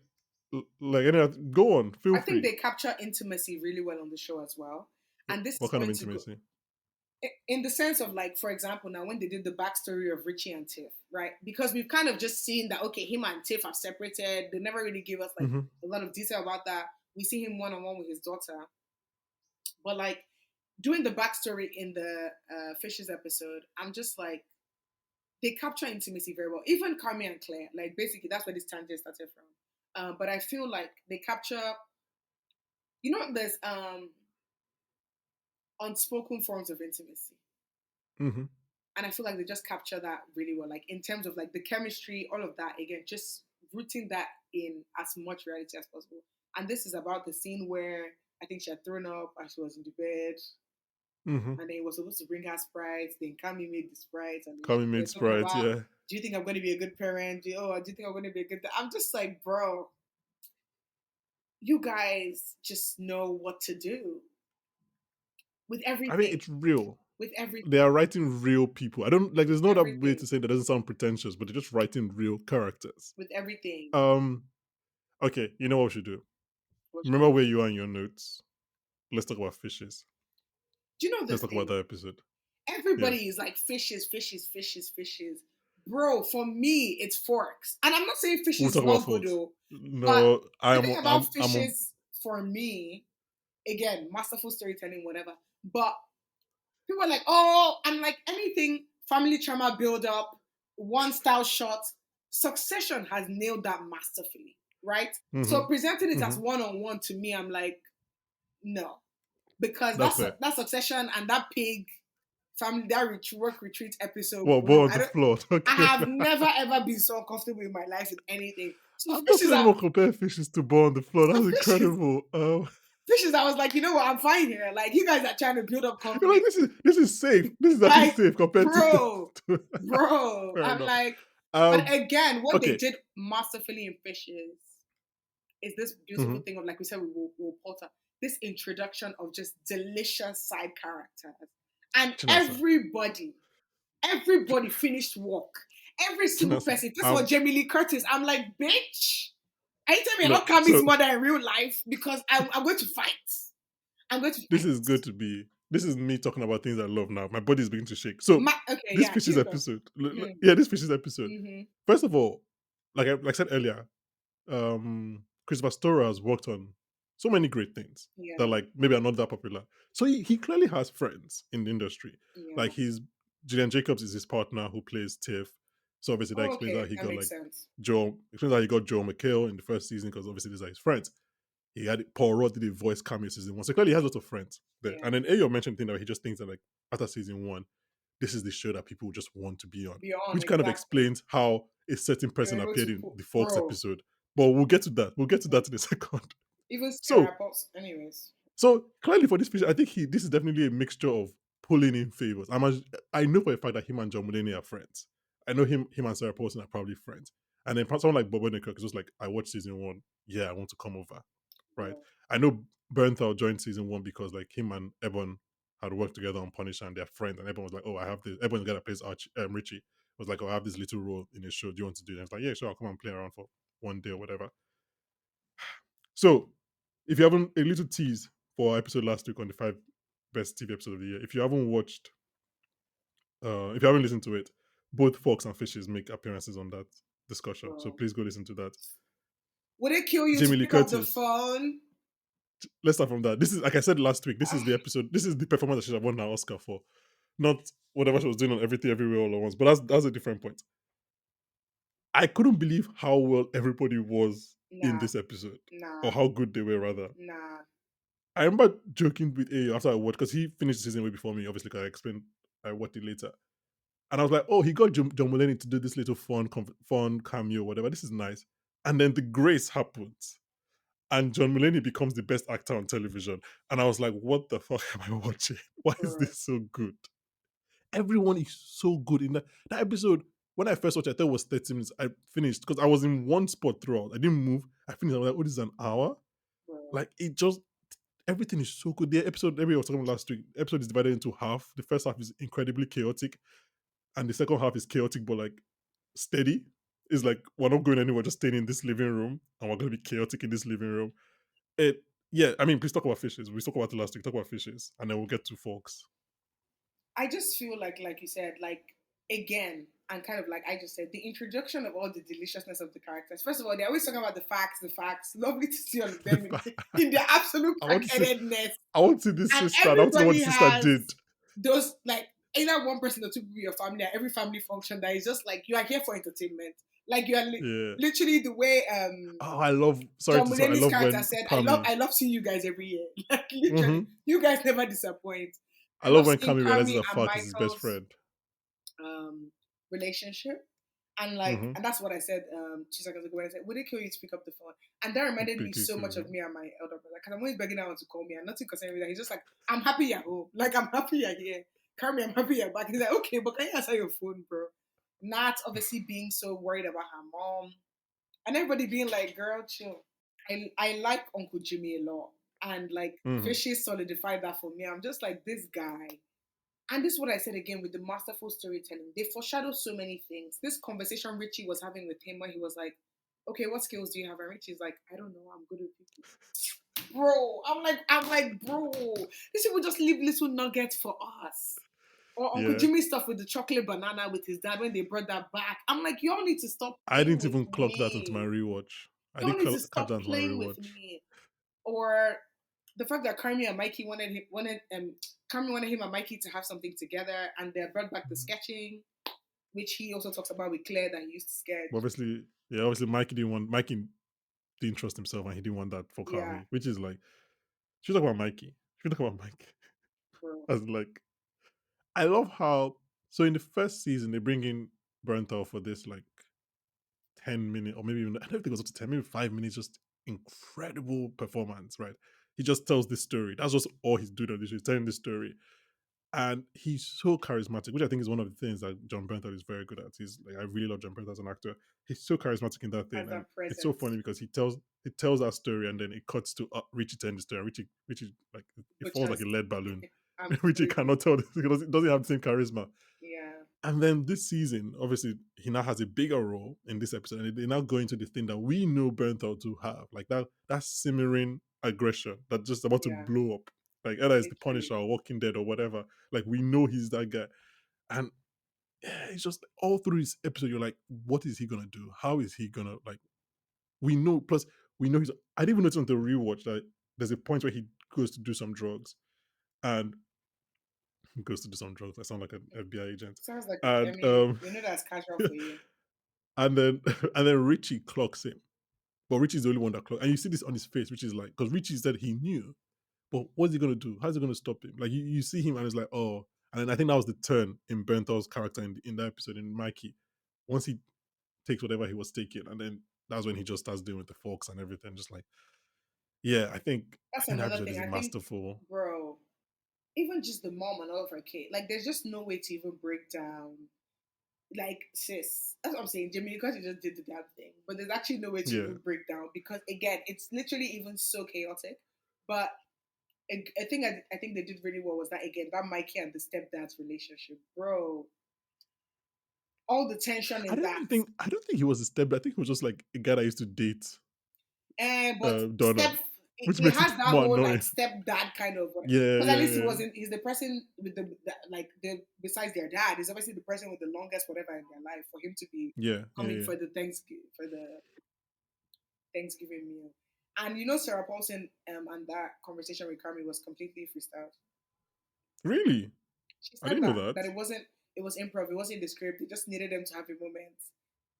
any other, go on, feel I think free. they capture intimacy really well on the show as well. And this What is kind of going to go intimacy? in the sense of like, for example, now when they did the backstory of Richie and Tiff, right? Because we've kind of just seen that okay, him and Tiff have separated. They never really give us like Mm-hmm. a lot of detail about that. We see him one on one with his daughter, but like doing the backstory in the Fishes episode, I'm just like they capture intimacy very well. Even Carmi and Claire, like basically that's where this tangent started from. But I feel like they capture, there's unspoken forms of intimacy. Mm-hmm. And I feel like they just capture that really well. Like in terms of like the chemistry, all of that, again, just rooting that in as much reality as possible. And this is about the scene where I think she had thrown up and she was in the bed Mm-hmm. and then he was supposed to bring her sprites. Then Cami made the sprites and then Call me they're made talking Sprite, about, yeah. do you think I'm going to be a good parent? Do you think I'm going to be a good? I'm just like, bro, you guys just know what to do with I mean, everything, it's real. with They everything, are writing real people. I don't like. There's no other way to everything, say that doesn't sound pretentious, but they're just writing real characters. with everything. Um. Okay, you know what we should do? What should Remember we where do? you are in your notes. Let's talk about fishes. Do you know the Let's talk about thing? that episode. Yeah. Everybody is like fishes, fishes, fishes, fishes. Bro, for me, it's forks. And I'm not saying We'll fishes is talk about not good folks. though, but No, the thing about I'm on. fishes for me, again, masterful storytelling, whatever. But people are like, oh, I'm like anything family trauma build up, one style shot. Succession has nailed that masterfully, right? So Mm-hmm, presenting it as mm-hmm. one on one to me, I'm like, no, because That's fair. that Succession and that pig family that work retreat episode, Well, bro. more on the floor. I Okay. have never ever been so uncomfortable in my life with anything. So I've not seen anyone compare fishes to ball on the floor. That's fishes, incredible. fishes. I was like, you know what? I'm fine here. Like you guys are trying to build up You're like, conflict. this is safe. This is actually Like, safe compared to. bro, to fair I'm enough. like, but Um. again, what they Okay. did masterfully in fishes is this beautiful Mm-hmm. thing of like we said with Will Potter, this introduction of just delicious side characters, and Chinasa. everybody finished work. Every single Chinasa. person. This was Jamie Lee Curtis. I'm like, bitch. Are you telling me Look. not Kami's So mother in real life? Because I'm going to fight. I'm going to this fight. is good to be. This is me talking about things I love now. My body is beginning to shake. So Okay, this yeah, fishes keep going. episode. Mm, Yeah, this fishes episode. mm-hmm, First of all, like I said earlier, Chris Pastora has worked on so many great things that yeah, like maybe are not that popular. So he clearly has friends in the industry. yeah. Like Julian Jacobs is his partner who plays Tiff. So obviously that Oh, explains how okay, he that got makes like sense. Joe. Explains how he got Joe McHale in the first season because obviously these are his friends. He had Paul Rudd did a voice cameo season one. So clearly he has lots of friends there. Yeah. And then Ayo mentioned thing that he just thinks that like after season one, this is the show that people just want to be on. Beyond Which kind of exactly. explains how a certain You're person able appeared to in put the Fox bro. episode. But we'll get to that. We'll get to that in a second. Even So Sarah Box anyways. so clearly for this picture, I think this is definitely a mixture of pulling in favors. I know for a fact that him and John Mulaney are friends. I know him and Sarah Paulson are probably friends. And then someone like Bob Odenkirk is just like, I watched season one. Yeah, I want to come over. Right. Bro. I know Bernthal joined season one because like him and Ebon had worked together on Punisher and they're friends. And Ebon was like, oh, I have this. Ebon got to play Richie. Was like, oh, I have this little role in a show. Do you want to do it? And I was like, yeah, sure. I'll come and play around for one day or whatever. So, if you haven't, a little tease for our episode last week on the five best TV episodes of the year. If you haven't watched, if you haven't listened to it, both Fox and Fishes make appearances on that discussion. So Bro. please go listen to that. Would it kill you to Jamie Lee pick up the Curtis. phone? Let's start from that. This is like I said last week. This is Ah, the episode. This is the performance that she should have won an Oscar for, not whatever she was doing on Everything Everywhere All at Once. But that's a different point. I couldn't believe how well everybody was in nah, this episode, or nah, how good they were rather. nah. I remember joking with A after I watched because he finished the season way before me. Obviously, because I explained I watched it later, and I was like, "Oh, he got John Mulaney to do this little fun cameo, whatever. This is nice." And then the grace happens, and John Mulaney becomes the best actor on television. And I was like, "What the fuck am I watching? Why is Bro. this so good?" Everyone is so good in that episode. When I first watched it, I thought it was 30 minutes. I finished because I was in one spot throughout. I didn't move. I finished. I was like, "Oh, this is an hour." Bro. Like it just everything is so good. The episode, every I was talking about last week, the episode is divided into half. The first half is incredibly chaotic, and the second half is chaotic but like steady. It's like we're not going anywhere, just staying in this living room, and we're going to be chaotic in this living room. It, yeah. I mean, please talk about fishes. We talked about it last week. Talk about fishes, and then we'll get to folks. I just feel like you said, like again, and kind of like I just said, the introduction of all the deliciousness of the characters. First of all, they're always talking about the facts, the facts. Lovely to see all of them in their absolute I want to see. crack-headedness. I want to see this And sister. And I want to know what the everybody sister has did. those like either one person or two people in your family at every family function that is just like you are here for entertainment. Like you are Yeah. literally the way Oh, I love. Sorry John to say. I Mulaney's love character when said, Kami. I love seeing you guys every year. Like literally, Mm-hmm. you guys never disappoint. I I love love when seeing Kami realizes Carmi that and Fark is his best Michael's friend. relationship. And like, Mm-hmm. and that's what I said 2 seconds ago when I said, would it kill you to pick up the phone? And that reminded me so much of me and my elder brother. Because I'm always begging him to call me and nothing concerning me. That he's just like, I'm happy you're home. Like, I'm happy you're here. Carmi, I'm happy you're back. And he's like, okay, but can you answer your phone, bro? Not obviously being so worried about her mom. And everybody being like, girl, chill. I like Uncle Jimmy a lot. And like, Mm-hmm. Fishy solidified that for me. I'm just like, this guy. And this is what I said again with the masterful storytelling. They foreshadow so many things. This conversation Richie was having with him where he was like, okay, what skills do you have? And Richie's like, I don't know, I'm good with people. Bro, bro, these people just leave little nuggets for us. Or Uncle Yeah. Jimmy stuff with the chocolate banana with his dad when they brought that back. I'm like, y'all need to stop I playing didn't with even clock that onto my me. rewatch. I Y'all didn't need to catch that stop onto my playing with rewatch. me. Or the fact that Carmi and Mikey Carmi wanted him and Mikey to have something together, and they brought back the sketching, which he also talks about with Claire that he used to But sketch. obviously, yeah, obviously Mikey didn't trust himself and he didn't want that for Yeah, Kami, which is like, should we talk about Mikey? Should we talk about Mike? bro. As like, I love how, so in the first season, they bring in Bernthal for this like 10 minute, or maybe even, I don't think it was up to 10, maybe 5 minutes, just incredible performance, right? He just tells this story. That's just all he's doing on this show. He's telling this story. And he's so charismatic, which I think is one of the things that John Bernthal is very good at. He's like, I really love John Bernthal as an actor. He's so charismatic in that Has thing, and that it's so presence, funny because he tells that story, and then it cuts to Richie telling the story. Richie like it which falls like has a lead balloon. I'm Richie screaming. cannot tell this because it doesn't have the same charisma. Yeah, And then this season, obviously, he now has a bigger role in this episode, and they now go into the thing that we know Bernthal to have, like that simmering aggression that's just about to yeah, blow up. Like either it's the literally. Punisher or Walking Dead or whatever. Like we know he's that guy, and yeah, it's just all through this episode, you're like, what is he gonna do? How is he gonna like? We know. Plus, we know he's. I didn't even notice on the rewatch that there's a point where he goes to do some drugs, and he goes to do some drugs. I sound like an FBI agent, Sounds like I and mean, we know that's casual for you. and then and then Richie clocks him, But Richie's the only one that clocked. And you see this on his face, which is like, because Richie said he knew, but what's he gonna do? How's he gonna stop him? Like you see him and it's like, oh, and then I think that was the turn in Benthal's character in that episode in Mikey. Once he takes whatever he was taking, and then that's when he just starts dealing with the folks and everything. Just like, yeah, I That's think that another episode thing. is I think, masterful. bro, even just the mom and all of her kid, like, there's just no way to even break down. Like, sis, that's what I'm saying. Jimmy, because you just did the damn thing, but there's actually no way to Yeah, even break down because, again, it's literally even so chaotic. But I think they did really well was that, again, that Mikey and the stepdad's relationship, bro. All the tension in that. I don't think he was a step. I think he was just like a guy that used to date But Donna, it which makes it has that more whole like annoying. stepdad kind of, Yeah, because at yeah, least he yeah, wasn't. He's the person with like the besides their dad. He's obviously the person with the longest whatever in their life for him to be yeah, yeah, coming yeah. for the Thanksgiving meal. And Sarah Paulson and that conversation with Carmi was completely freestyle. Really, She I said didn't know that that. it was improv. It wasn't in the script. They just needed them to have a moment.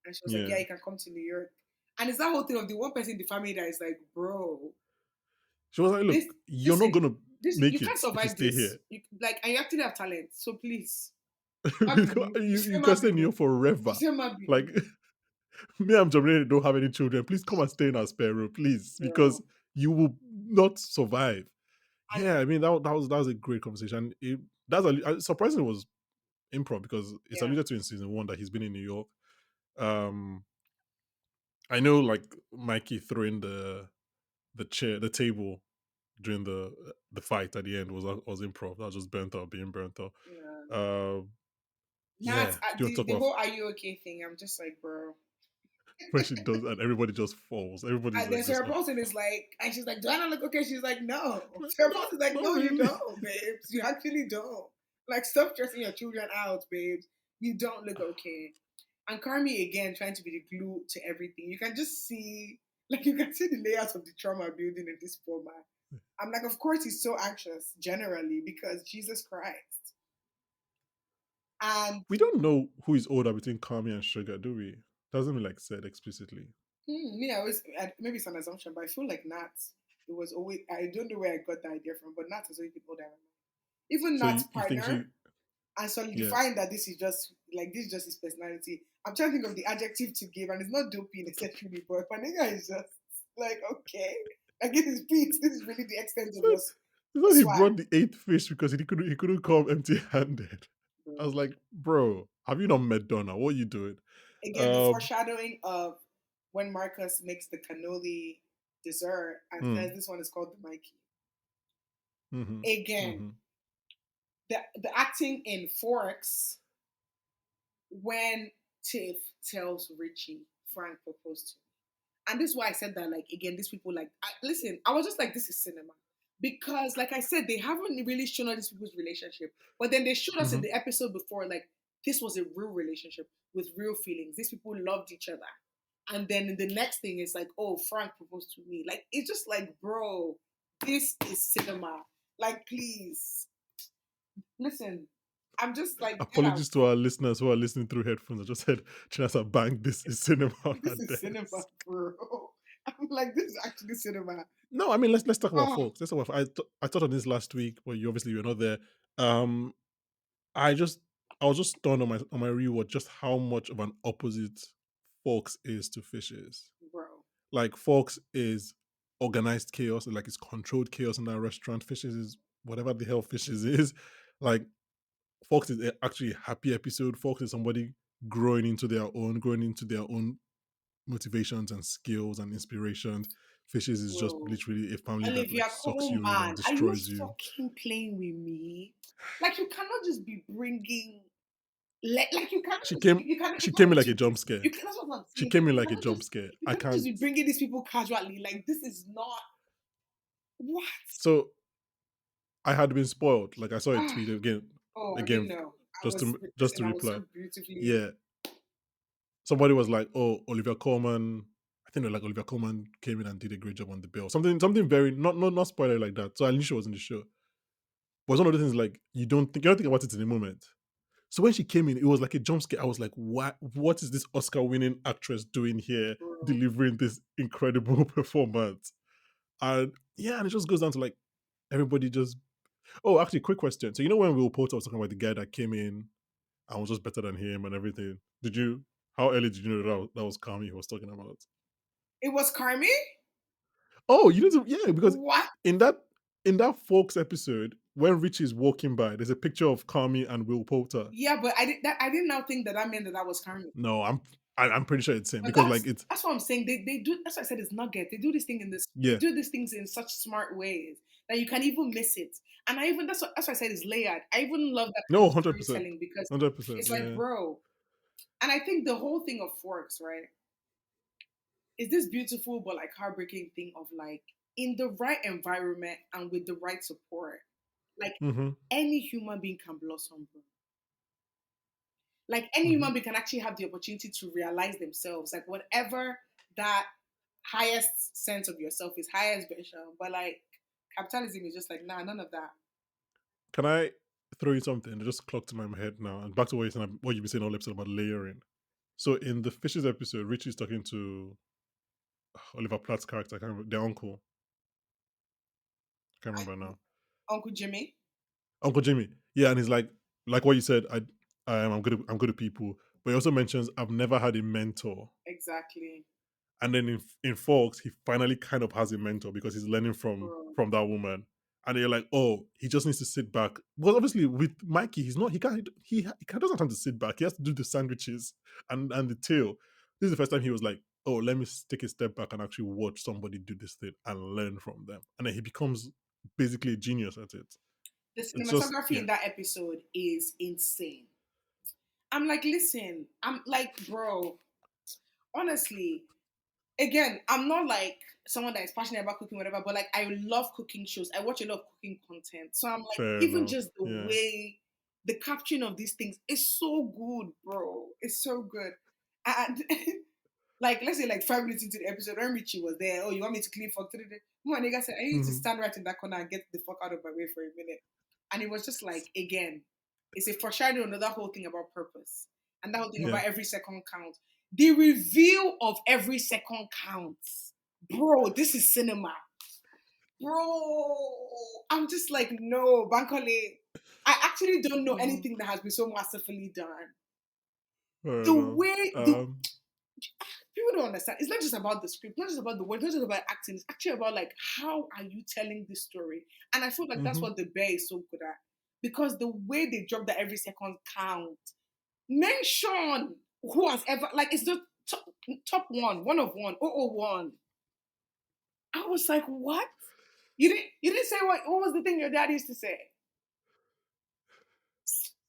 And she was like, "Yeah, Yeah, you can come to New York." And it's that whole thing of the one person in the family that is like, "Bro, she was like, this "Look, you're not listen, gonna this you make can't it if you survive stay this. here. And you actually have talent. So please, You can stay in New York forever. Like me and Jamila don't have any children. Please come and stay in our spare room, please, because bro." you will not survive." And Yeah, I mean that was a great conversation. Surprisingly it was improv because it's yeah, alluded to in season one that he's been in New York. Um, I know like Mikey throwing the table during the fight at the end was improv. That was just burnt out being burnt out. yeah. Um, Not yeah. Do you want to talk the about whole "Are you okay" thing. I'm just like, bro. when she does and everybody just falls? Everybody's And then like just Sarah Paulson is like, and she's like, "Do I not look okay?" She's like, "No." like, Sarah no, Paulson's like, not "No, you really. don't, babes. You actually don't. Like, stop stressing your children out, babes. You don't look okay." And Carmi again trying to be the glue to everything. You can just see, like, you can see the layers of the trauma building in this poor man. I'm like, of course he's so anxious generally because Jesus Christ. And We don't know who is older between Kami and Sugar, do we? Doesn't be like said explicitly. me, maybe it's an assumption, but I feel like Nat. It was always I don't know where I got the idea from, but Nat has always been older than me. Even So Nat's you think she partner and yeah. solidifying that this is just his personality. I'm trying to think of the adjective to give, and it's not dopey necessarily, but Panega is just like, okay, like it is Pete. This is really the extent of So, your so he swag, brought the eighth fish because he couldn't come empty handed. I was bro. like, bro, have you not met Donna? What are you doing? Again, the Um foreshadowing of when Marcus makes the cannoli dessert and says mm, this one is called the Mikey. mm-hmm, Again, mm-hmm. the acting in Forks when Tiff tells Richie Frank proposed to me. And this is why I said that, like, again, these people, like, listen, I was just like, this is cinema. Because, like I said, they haven't really shown us these people's relationship. But then they showed us in Mm-hmm. the episode before, like, this was a real relationship with real feelings. These people loved each other. And then the next thing is like, oh, Frank proposed to me. Like, it's just like, bro, this is cinema. Like, please, listen, I'm just like, get out. Apologies to our listeners who are listening through headphones. I just said Chinasa bang, this is cinema on our This is cinema, desk. bro. I'm like, this is actually cinema. No, I mean let's talk about Oh, folks. Let's talk about I thought on this last week, but you obviously were not there. Um I just I was just stunned on my rewatch just how much of an opposite Fox is to Fishes. bro. Like Fox is organized chaos, like it's controlled chaos in that restaurant. Fishes is whatever the hell Fishes is. Like Fox is actually a happy episode. Fox is somebody growing into their own motivations and skills and inspirations. Fishes is just Bro. literally a family that like Olivia sucks you in and Coleman, are you destroys you. fucking playing with me? Like, you cannot just be bringing, like, She came you she came cannot in like just a be, jump scare. that's what I'm She saying. came in like a jump scare. You I cannot just can't. be bringing these people casually. Like, this is not, what? So I had been spoiled. Like I saw a Ah, tweet oh, I didn't again, know. just to just Listen, to I was reply. so beautifully, Yeah, somebody was like, "Oh, Olivia Colman." I think like Olivia Colman came in and did a great job on the bill. Something very not spoiler like that. So I knew she was in the show. But it's one of the things like you don't think about it in the moment. So when she came in, it was like a jump scare. I was like, what is this Oscar winning actress doing here, bro. delivering this incredible performance? And yeah, and it just goes down to like everybody just. Oh, actually, quick question. So you know when Will Poulter was talking about the guy that came in and was just better than him and everything? Did you? How early did you know that was Kami he was talking about? It was Carmi? Oh, you need to, yeah, because What? in that in that Folks episode, when Richie is walking by, there's a picture of Kami and Will Poulter. Yeah, but I did not think that that meant that that was Carmi. No, I'm pretty sure it's him But because like it's that's what I'm saying. They do. That's why I said it's nugget. They do this thing in this. They yeah, do these things in such smart ways that you can even miss it. And I even that's why I said it's layered. I even love that kind no, of 100%, storytelling because 100%, it's like, yeah. bro. And I think the whole thing of Forks, right, is this beautiful but like heartbreaking thing of like in the right environment and with the right support, like Mm-hmm. any human being can blossom, bro. Like any Mm-hmm. human being can actually have the opportunity to realize themselves, like whatever that highest sense of yourself is, highest version. But like capitalism is just like, nah, none of that. Can I throw you something that just clocked in my head now? And back to what you said, what you've been saying all episode about layering. So in the Fishes episode, Richie's talking to Oliver Platt's character, I can't remember, their uncle. I can't remember now. Uncle Jimmy, Uncle Jimmy. Yeah, and he's like what you said, I'm good at people. But he also mentions I've never had a mentor. exactly, And then in Fox, he finally kind of has a mentor because he's learning bro. from that woman. And you're like, oh, he just needs to sit back. Well, obviously with Mikey, he can't doesn't have time to sit back. He has to do the sandwiches and the tail. This is the first time he was like, oh, let me take a step back and actually watch somebody do this thing and learn from them. And then he becomes basically a genius at it. The It's just cinematography yeah. in that episode is insane. I'm like, listen, I'm like, bro, honestly, again, I'm not like someone that is passionate about cooking, whatever, but like I love cooking shows. I watch a lot of cooking content. So I'm like, Fair even enough. just the Yeah. way the caption of these things is so good, bro. It's so good. And like, let's say like 5 minutes into the episode, when Richie was there, oh, you want me to clean for 3 days? My nigga said, I need to Mhm. stand right in that corner and get the fuck out of my way for a minute. And it was just like, again, it's a foreshadowing of that whole thing about purpose and that whole thing Yeah. about every second count. The reveal of every second counts. Bro, this is cinema. Bro, I'm just like, no, Bankole. I actually don't know anything that has been so masterfully done. Fair The enough. way the people don't understand. It's not just about the script, not just about the words, not just about acting. It's actually about like how are you telling this story? And I feel like that's Mhm. what the Bear is so good at. Because the way they drop that every second count, mention who has ever like it's the top one of one, oh oh one. I was like, what? You didn't say what was the thing your dad used to say?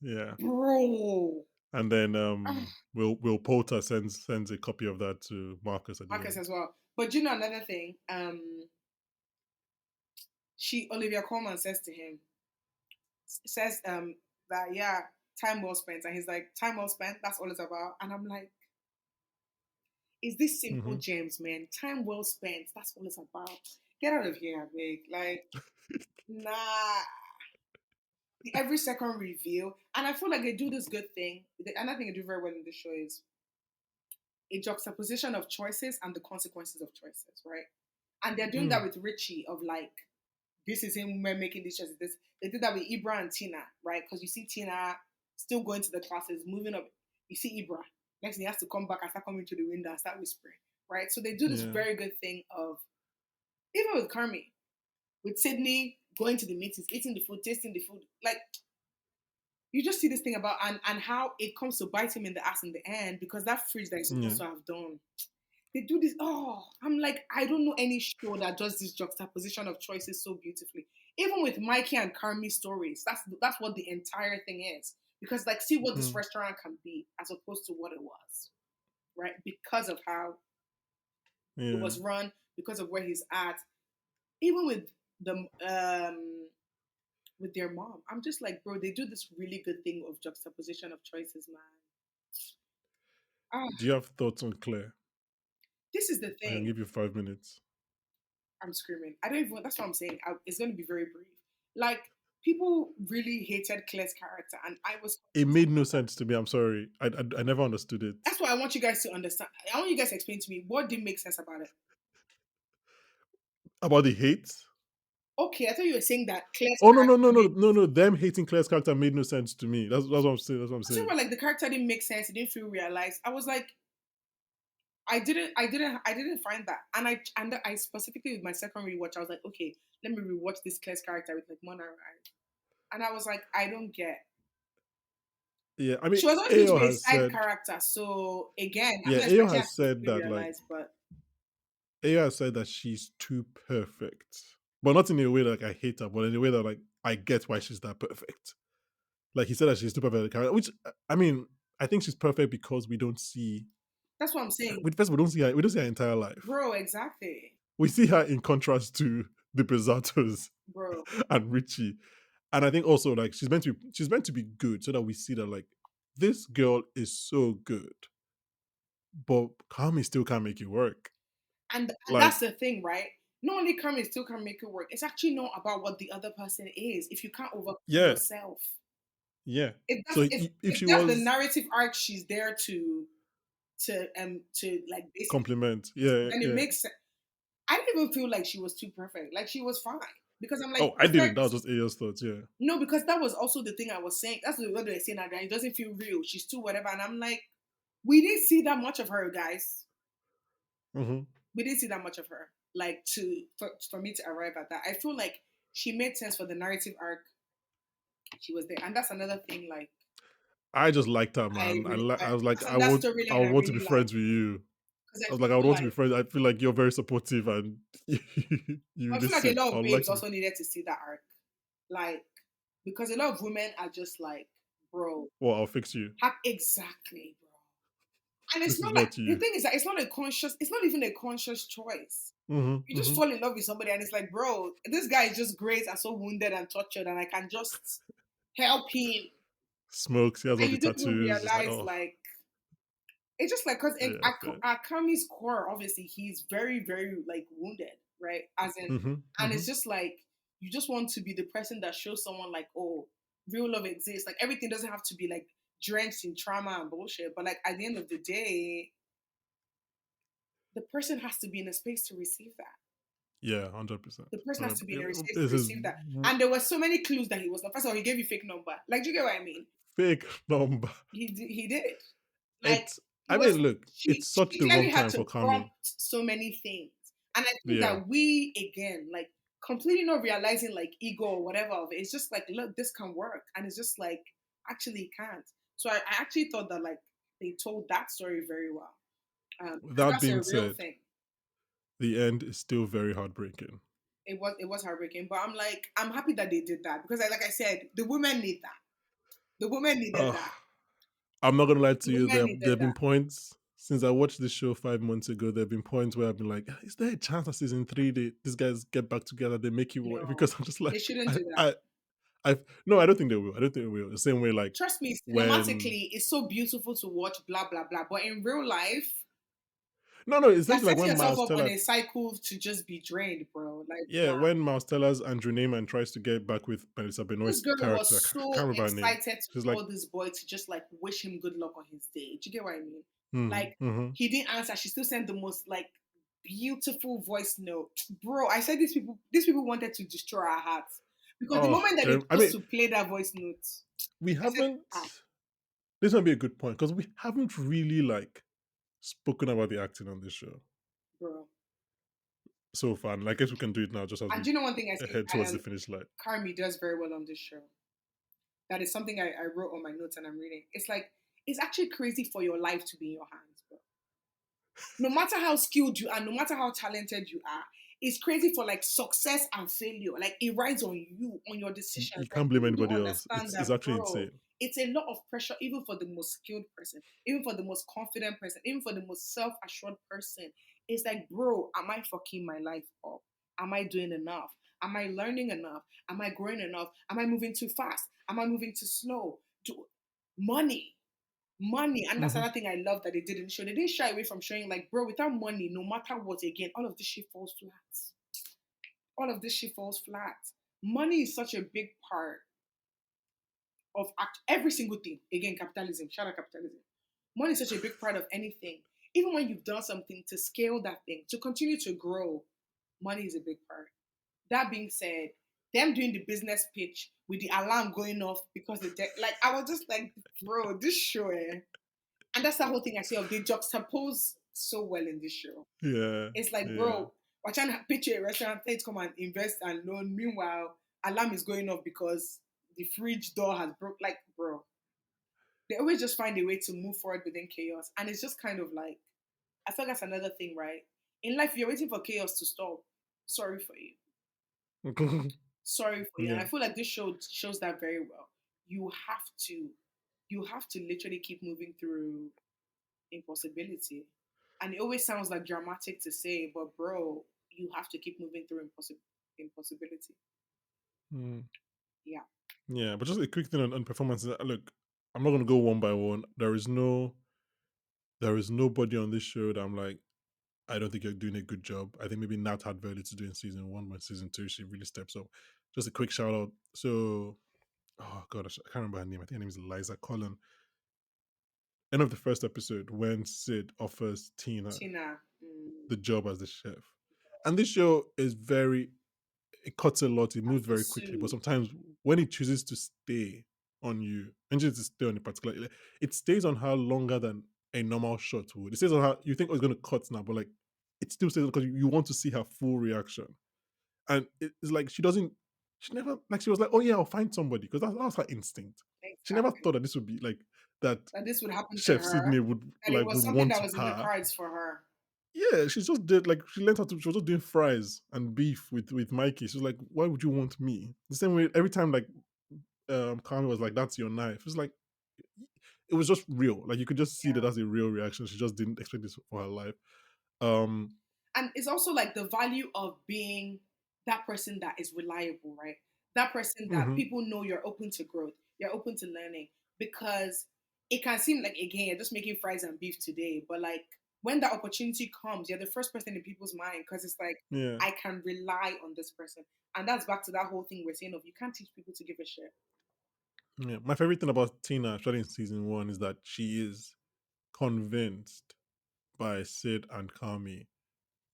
Yeah. Bro. And then Ah, Will Poulter sends a copy of that to Marcus at the Marcus end. as well. But you know another thing, she Olivia Colman says to him, says that yeah, time well spent. And he's like, time well spent, that's all it's about. And I'm like, is this simple Hmm. James, man? Time well spent, that's all it's about. Get out of here, big. Like, nah. The every second reveal. And I feel like they do this good thing. Another thing they do very well in the show is a juxtaposition of choices and the consequences of choices, right? And they're doing that Mm. with Richie of like, this is him when making these choices. This they did that with Ibra and Tina, right? Because you see Tina still going to the classes, moving up. You see Ibra. Next thing he has to come back and start coming to the window and start whispering, right? So they do this Yeah. very good thing of even with Carmi, with Sydney going to the meetings, eating the food, tasting the food. Like you just see this thing about and how it comes to bite him in the ass in the end because that fridge that he's supposed Yeah. to have done. They do this. Oh, I'm like, I don't know any show that does this juxtaposition of choices so beautifully. Even with Mikey and Carmi stories, that's what the entire thing is. Because like, see what this Mm. restaurant can be as opposed to what it was, right? Because of how it Yeah. was run, because of where he's at. Even the with their mom, I'm just like, bro, they do this really good thing of juxtaposition of choices, man. Ah, Do you have thoughts on Claire? this is the I can thing. give you 5 minutes. I'm screaming. I don't even. That's what I'm saying. It's going to be very brief. Like People really hated Claire's character, and I was It confused made no about that. sense to me. I'm sorry. I never understood it. That's why I want you guys to understand. I want you guys to explain to me what didn't make sense about it. About the hate. Okay, I thought you were saying that Claire's Oh no no character no no made. no no! Them hating Claire's character made no sense to me. That's what I'm saying. That's what I'm I thought saying. about like the character didn't make sense. It didn't feel realized. I was like, I didn't find that. And I specifically with my second rewatch, I was like, okay, let me rewatch this Claire's character with like Mona eyes. And I was like, I don't get. Yeah, I mean, She was always going to Ao be a has side said. character. So again, I'm Yeah, not Ao expecting her to has be said fully that like realized, but Ao has said that she's too perfect, but not in a way that like, I hate her, but in a way that like I get why she's that perfect. Like he said that she's too perfect at the character, which I mean, I think she's perfect because we don't see. that's what I'm saying. With first, we don't see her. We don't see her entire life. Bro, exactly. We see her in contrast to the Berzattos Bro. and Richie. And I think also like she's meant to be good so that we see that like this girl is so good, but Kami still can't make it work. And Like, that's the thing, right? Not only can it still can make it work, it's actually not about what the other person is. If you can't overcome yeah, yourself. yeah. If So that's if if she that's the was narrative arc she's there to like basically compliment, yeah, then it yeah. makes sense. I didn't even feel like she was too perfect. Like she was fine. Because I'm like Oh, I didn't. That perfect. was just Ayo's thoughts, yeah. No, because that was also the thing I was saying. That's what they were saying that it doesn't feel real. She's too whatever. And I'm like, we didn't see that much of her, guys. Hmm. We didn't see that much of her. Like for me to arrive at that. I feel like she made sense for the narrative arc. She was there. And that's another thing, like I just liked her, man. I was like, that's another I storyline I would want to be really like. friends with you. Because I was like, I would feel want to be like friends. I feel like you're very supportive and you I feel like a listen. lot I of would like babes to be. also needed to see that arc. Like, because a lot of women are just like, bro, Well, I'll fix you. exactly, bro. And it's This is not like not the you. thing is that it's not even a conscious choice. Hmm. You just fall in love with somebody and it's like, bro, this guy is just great and so wounded and tortured, and I can just help him. Smokes. He has all And the you don't even tattoos. It's like, realize, oh, like, it's just like, because yeah, fair. at Kami's core, obviously, he's very, very, like, wounded, right? As in, Hmm. and Hmm. it's just like, you just want to be the person that shows someone, like, oh, real love exists. Like, everything doesn't have to be, like, drenched in trauma and bullshit. But, like, at the end of the day, the person has to be in a space to receive that. Yeah, 100%. The person has to be in a space to This is receive that. And there were so many clues that he was not. First of all, he gave you fake number. Like, do you get what I mean? fake number. He did. Like It's. he I was mean, look, it's such she the clearly wrong had time to for Kami. prompt so many things. And I think Yeah, that we again, like completely not realizing like ego or whatever of it, it's just like, look, this can work. And it's just like, actually it can't. So I actually thought that like they told that story very well. with Because that that's a being real said, thing. the end is still very heartbreaking. It was heartbreaking. But I'm like, I'm happy that they did that. Because like I said, the women need that. The women needed Uh, that. I'm not gonna lie The to you. women There needed have been that. points since I watched this show 5 months ago. There have been points where I've been like, "Is there a chance that season three these guys get back together? They make it work?" No, Because I'm just they like, shouldn't do that. I, no, I don't think they will. I don't think they will. The same way, like Trust me, when cinematically, it's so beautiful to watch, blah, blah, blah. But in real life, no, it's you're essentially like setting when yourself Miles up on Teller, a cycle to just be drained, bro. Like, yeah, nah. when Miles Teller's Andrew Neyman tries to get back with Melissa This Benoist's girl character, was I so can't remember her name. excited to She's like, call this boy to just like wish him good luck on his day. Do you get what I mean? mm, Like, hmm, he didn't answer. She still sent the most like beautiful voice note. Bro, I said these people wanted to destroy our hearts. Because the oh, moment that they I chose mean, to play that voice note, we I said, haven't. ah, This might be a good point because we haven't really like spoken about the acting on this show bro. so far. And I guess we can do it now just as And we do you know one thing I head towards say the finish line. Carmi does very well on this show? That is something I wrote on my notes and I'm reading. It's like, it's actually crazy for your life to be in your hands, bro. No matter how skilled you are, no matter how talented you are, it's crazy for like success and failure. Like it rides on you, on your decisions. You Like can't blame people don't anybody else. understand It's that, actually bro. insane. It's a lot of pressure, even for the most skilled person, even for the most confident person, even for the most self-assured person. It's like, bro, am I fucking my life up? Am I doing enough? Am I learning enough? Am I growing enough? Am I moving too fast? Am I moving too slow? Do, money, money. And that's Hmm. another thing I love that they did in the show. They didn't shy away from showing like, bro, without money, no matter what, again, all of this shit falls flat. All of this shit falls flat. money is such a big part of every single thing. Again, capitalism, shout out capitalism. Money is such a big part of anything. Even when you've done something to scale that thing, to continue to grow, money is a big part. That being said, them doing the business pitch with the alarm going off because like I was just like, bro, this show, and that's the whole thing I say of they juxtapose so well in this show. Yeah, It's like, yeah, bro, we're trying to picture a restaurant, say to come and invest and loan. Meanwhile, alarm is going off because the fridge door has broke. Like, bro, they always just find a way to move forward within chaos, and it's just kind of like I feel like that's another thing, right? In life, you're waiting for chaos to stop. Sorry for you. Sorry for you. And yeah. I feel like this show shows that very well. You have to, you have to literally keep moving through impossibility. And it always sounds like dramatic to say, but bro, you have to keep moving through impossibility. Mm. Yeah, Yeah, but just a quick thing on performances. Look, I'm not gonna go one by one. There is nobody on this show that I'm like, I don't think you're doing a good job. I think maybe Nat had very little to do in season one, but season two she really steps up. Just a quick shout out. So, oh god, I can't remember her name. I think her name is Liza Collin. End of the first episode when Sid offers Tina Tina. the job as the chef, and this show is very it cuts a lot. It I moves very quickly, but pursue. sometimes when it chooses to stay on you, and chooses to stay on a particular, it stays on her longer than a normal shot would. It stays on her. You think, oh, it's going to cut now, but like it still stays because you want to see her full reaction, and it's like she doesn't. She never like she was like, oh yeah, I'll find somebody because that was her instinct. She never Exactly. thought that this would be like that. That this would happen to Chef her. Sydney would That it was would something want that was in the her. cards for her. Yeah, she just did like she learned how to. She was just doing fries and beef with Mikey. She was like, "Why would you want me?" The same way every time like Kami was like, "That's your knife." It's like it was just real. Like you could just see that Yeah. that's a real reaction. She just didn't expect this for her life. Um, And it's also like the value of being that person that is reliable, right? That person that mhm, people know you're open to growth, you're open to learning, because it can seem like again you're just making fries and beef today, but like when that opportunity comes, you're the first person in people's mind because it's like yeah, I can rely on this person, and that's back to that whole thing we're saying of you can't teach people to give a shit. yeah. My favorite thing about Tina, especially in season one, is that she is convinced by Sid and Kami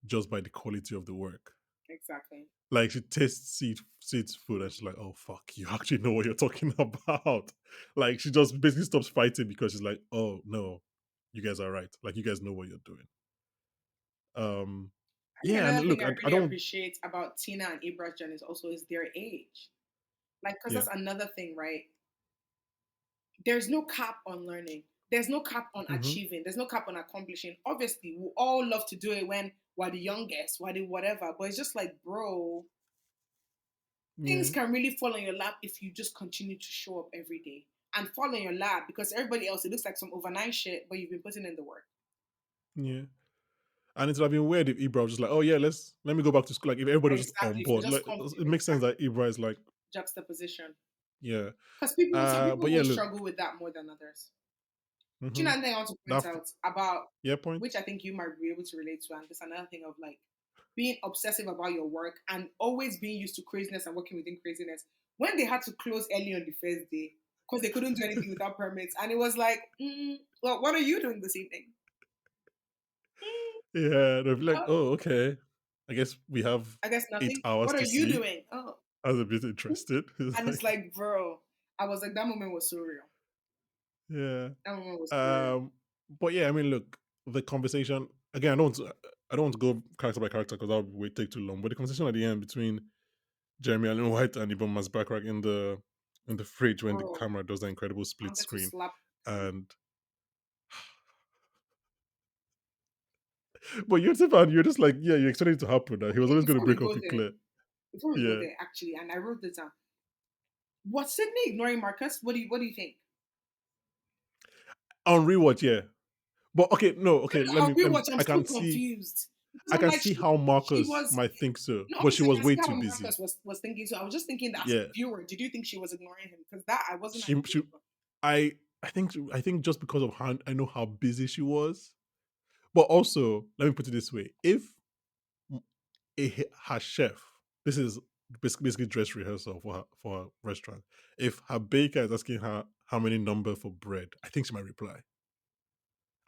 just by the quality of the work. Exactly. Like she tastes Seed's food and she's like, "Oh fuck, you actually know what you're talking about." Like she just basically stops fighting because she's like, "Oh no, you guys are right. Like you guys know what you're doing." Um, I think yeah, and another look, thing I I really don't. appreciate about Tina and Ibra's journeys also is their age. Like, because Yeah, that's another thing, right? There's no cap on learning. There's no cap on hmm, achieving. There's no cap on accomplishing. Obviously, we all love to do it when we're the youngest, we're the whatever. But it's just like, bro, things yeah, can really fall on your lap if you just continue to show up every day and fall on your lap because everybody else, it looks like some overnight shit, but you've been putting in the work. yeah. And it would have been weird if Ibra was just like, "Oh yeah, let me go back to school." Like if everybody was just on Exactly. If you're board, just like comfortable, it makes sense exactly. that Ibra is like, Juxtaposition. yeah. Because people, some But people yeah, will look, struggle with that more than others. Do you hmm know anything I want to that point out about yeah point. which I think you might be able to relate to, and this another thing of like being obsessive about your work and always being used to craziness and working within craziness. When they had to close early on the first day because they couldn't do anything without permits, and it was like, well, what are you doing this evening? "Mm, Yeah, they'll be like, oh, "Oh okay, I guess we have I guess 8 nothing. hours What are to you see." doing? Oh, I was a bit interested. It's and it's like, like, bro, I was like, that moment was surreal. yeah. That moment was surreal. Um, but yeah, I mean, look, the conversation again. I don't want to go character by character because that would take too long. But the conversation at the end between Jeremy Allen White and Ibon Masbakrak in the fridge when the Bro, camera does the incredible I split wanted to screen, slap him. and but you're just like, yeah, you expected it to happen. That he was Okay, always going to break up with Claire. before we go Yeah, there, actually, and I wrote this down. Was Sydney ignoring Marcus? What do you think? on rewatch, yeah. But okay, no, okay. I'll Let me. rewatch. I'm still confused because I I'm can like see how she Marcus was might think so, no but she obviously I was can see way how too busy. Marcus was thinking. So I was just thinking that as a Yeah, viewer, did you think she was ignoring him? Because that I wasn't she actually. I think just because of how I know how busy she was, but also let me put it this way: if her chef, this is basically dress rehearsal for her restaurant. If her baker is asking her how many number for bread, I think she might reply.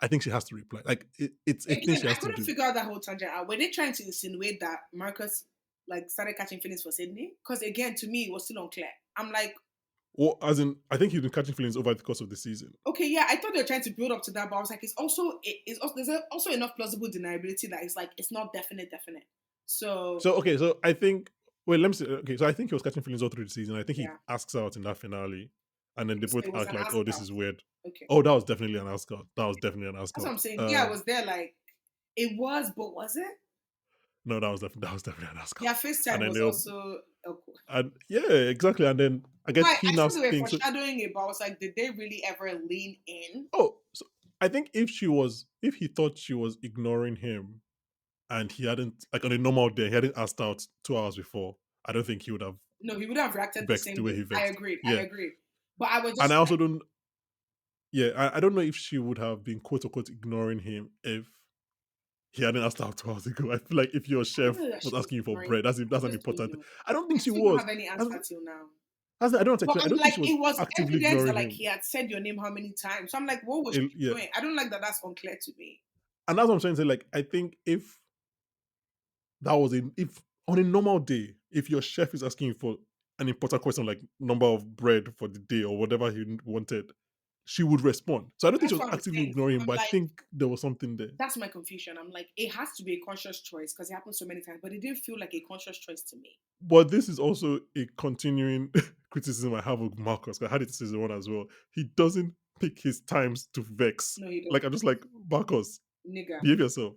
I think she has to reply. Like it's a thing Again, she I has to couldn't do. figure out that whole tangent out. Were they trying to insinuate that Marcus like started catching feelings for Sydney? Because again, to me, it was still unclear. I'm like, Or as in, I think he's been catching feelings over the course of the season. okay, yeah, I thought they were trying to build up to that, but I was like, it's also there's also enough plausible deniability that it's like it's not definite. So So okay, so I think wait, let me see. Okay, so I think he was catching feelings all through the season. I think he yeah, asks out in that finale, and then they okay, so both it was act an like, ask "Oh, this out. is weird." Okay, Oh, that was definitely an ask out. That was definitely an ask that's what out. I'm saying. Yeah, I was there. Like it was, but was it? No, that was definitely an ask Yeah, out. And FaceTime then was they'll also okay. and yeah, exactly. And then I No, guess he I now saw they were thinks, foreshadowing it, but I was like, did they really ever lean in? oh, so I think if he thought she was ignoring him and he hadn't, like on a normal day, he hadn't asked out 2 hours before, I don't think he would have No, he would have reacted the vexed the same way he way. I vexed. agreed. I Yeah. agreed. But I was And just I also like, don't, yeah, I don't know if she would have been quote unquote ignoring him if he hadn't asked out 2 hours ago. I feel like if your I don't chef know that was she was asking you for ignoring bread, him. I that's an just don't important thing. know. I don't I think she still don't was. have any That's, answer till now. I don't But actually, I I'm don't think like, she was it was actively evidence that ignoring like him. he had said your name how many times. So I'm like, what was she Yeah. doing? I don't like that. That's unclear to me. And that's what I'm trying to say. Like, I think if that was in if on a normal day, if your chef is asking you for an important question like number of bread for the day or whatever he wanted, she would respond. So I don't think she That's was what I'm actively saying. So ignoring him, I'm but I like, think there was something there. that's my confusion. I'm like, it has to be a conscious choice because it happens so many times, but it didn't feel like a conscious choice to me. But this is also a continuing criticism I have of Marcus. I had it season one as well. He doesn't pick his times to vex. No, he Like doesn't. I'm just like, Marcus, Nigga, behave yourself.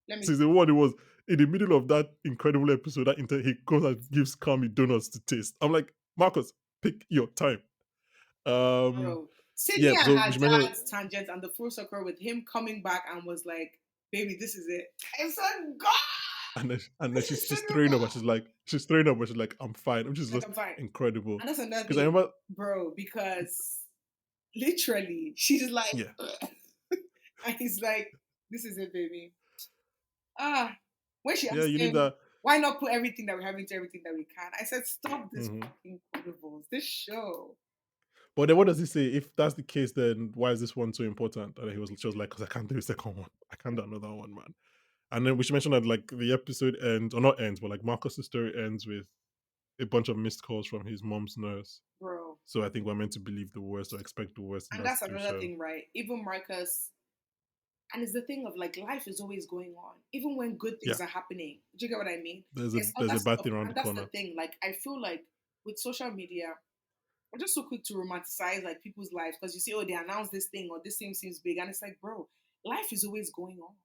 let me Season one, it was in the middle of that incredible episode that he goes and gives Kami donuts to taste. I'm like, Marcus, pick your time. Um, bro. Sydney yeah. and So we her should mention, dad's tangent and the full circle with him coming back and was like, baby, this is it. I said, God, and then this is she's cinema. throwing up, and she's throwing up, but she's like, I'm fine, which is Like, just I'm fine. incredible. And that's another Because I thing, remember, bro, because literally she's like, yeah, and he's like, this is it, baby. Ah, when she yeah, asked you need him, that. why not put everything that we have into everything that we can? I said, stop this Mhm. fucking carnivals, this show. But then what does he say? If that's the case, then why is this one so important? And she was like, because I can't do a second one. I can't do another one, man. And then we should mention that like the episode ends, or not ends, but like Marcus's story ends with a bunch of missed calls from his mom's nurse. Bro. So I think we're meant to believe the worst or expect the worst in And that that's another situation. thing, right? Even Marcus, and it's the thing of like life is always going on, even when good Yeah, things are happening. Do you get what I mean? There's there's other a bad stuff, thing around the and that's the corner. thing. Like I feel like with social media, we're just so quick to romanticize like people's lives because you see, oh, they announced this thing or this thing seems big, and it's like, bro, life is always going on.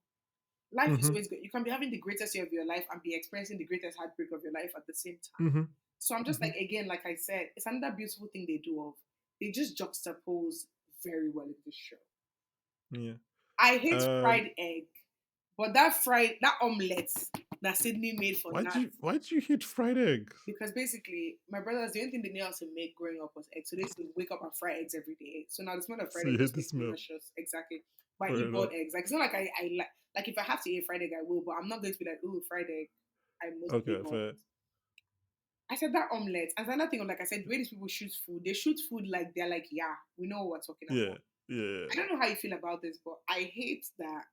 Life is Mm-hmm. always good. You can be having the greatest year of your life and be experiencing the greatest heartbreak of your life at the same time. Mm-hmm. So I'm just Mm-hmm. like, again, like I said, it's another beautiful thing they do of they just juxtapose very well in this show. Yeah. I hate Um. fried egg, but that omelette that Sydney made for Nat, Why did you hate fried eggs? because basically my brothers the only thing they knew how to make growing up was eggs. So they used to wake up and fry eggs every day. So now the smell of fried So egg you hate just the makes me smell. nauseous. Exactly. But I Fair eat enough. boiled eggs. Like it's not like I like if I have to eat fried egg, I will, but I'm not going to be like, ooh, fried egg. I mostly Okay. not. Fair. I said that omelette. And another thing, like I said, the way these people shoot food, they shoot food like they're like, yeah, we know what we're talking Yeah. about. Yeah. I don't know how you feel about this, but I hate that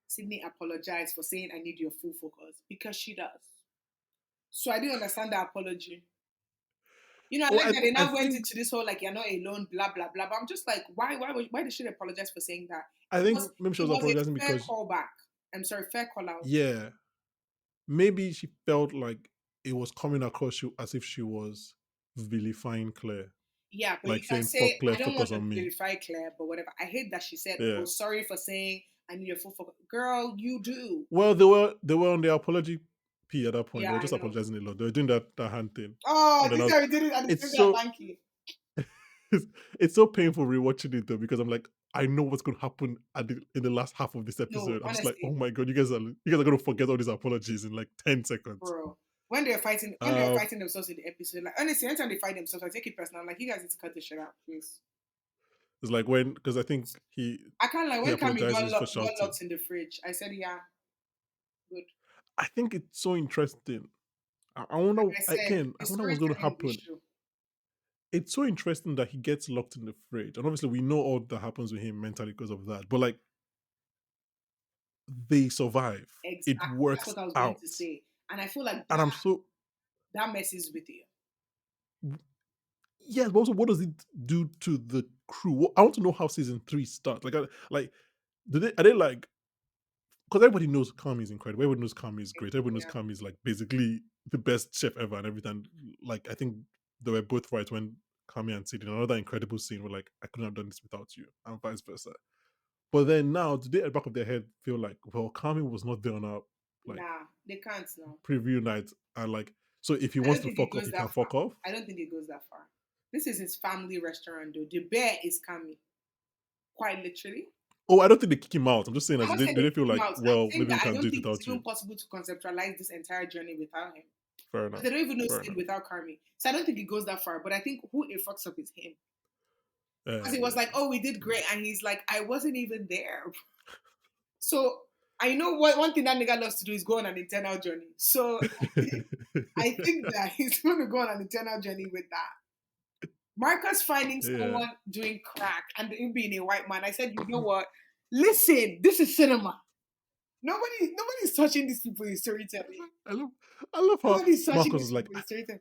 Sydney apologized for saying I need your full focus because she does. So I didn't understand the apology. You know, I Oh, like that they I now went think into this whole like you're not alone, blah blah blah. But I'm just like, why did she apologize for saying that? I It was think maybe she it was was a apologizing fair because callback. I'm sorry, fair call out. yeah, maybe she felt like it was coming across as if she was vilifying Claire, Yeah, but you like can saying "fuck say Claire, I don't want focus to on me." vilify Claire, but whatever. I hate that she said, "Oh, Yeah. sorry for saying I need your full focus." Girl, you do. Well, they were on their apology p at that point. They Yeah, were I just know. apologizing a lot. They were doing that hand thing, Oh, and then this I was, guy did it, and it's it's still got so lanky. it's so painful rewatching it though because I'm like I know what's going to happen in the last half of this No, episode. I'm just like, oh honestly, my god, you guys are going to forget all these apologies in like 10 seconds. bro. When they're Um, fighting themselves in the episode, like honestly, anytime they fight themselves, I take it personal. I'm like, you guys need to cut this shit out, please. it's like when because I think I can't like he when Cammy apologizes for got shouting. locked in the fridge. I said, yeah, good. I think it's so interesting. I wonder Like I said, again. I the wonder what's going to storytelling happen. issue. It's so interesting that he gets locked in the fridge, and obviously we know all that happens with him mentally because of that. But like they survive. It Exactly. That's works what I was going out, to say. And I feel like and I'm so that messes with you. yes. But also, what does it do to the crew? I want to know how season three starts. Like, are they like? Because everybody knows Kami is incredible. Everybody knows Kami is great. Everybody knows Yeah. Kami is like basically the best chef ever and everything. Like I think they were both right when Kami and Sid in another incredible scene were like, I couldn't have done this without you, and vice versa. But then now, do they at the back of their head feel like, well, Kami was not there on our like Nah, they can't now. preview night, and like, so if he I wants don't to think it fuck off, goes he that can far. fuck off. I don't think it goes that far. This is his family restaurant though. The bear is coming. Quite literally. Oh, I don't think they kick him out. I'm just saying, I'm as not they, saying do they they kick feel him like, out. I'm well, saying maybe we that I can do don't it think it's without even you? possible to conceptualize this entire journey without him. Fair Because enough. they don't even know Fair Sid enough. without Carmi. So I don't think it goes that far. But I think who it fucks up is him. Because it was Yeah. like, oh, we did great. And he's like, I wasn't even there. So I know what one thing that nigga loves to do is go on an internal journey. So I think that he's going to go on an internal journey with that. Marcus finding Yeah. someone doing crack and him being a white man. I said, you know what? Listen, this is cinema. Nobody's touching these people in storytelling. I love I love how Nobody's touching Marcus these is like, people in storytelling.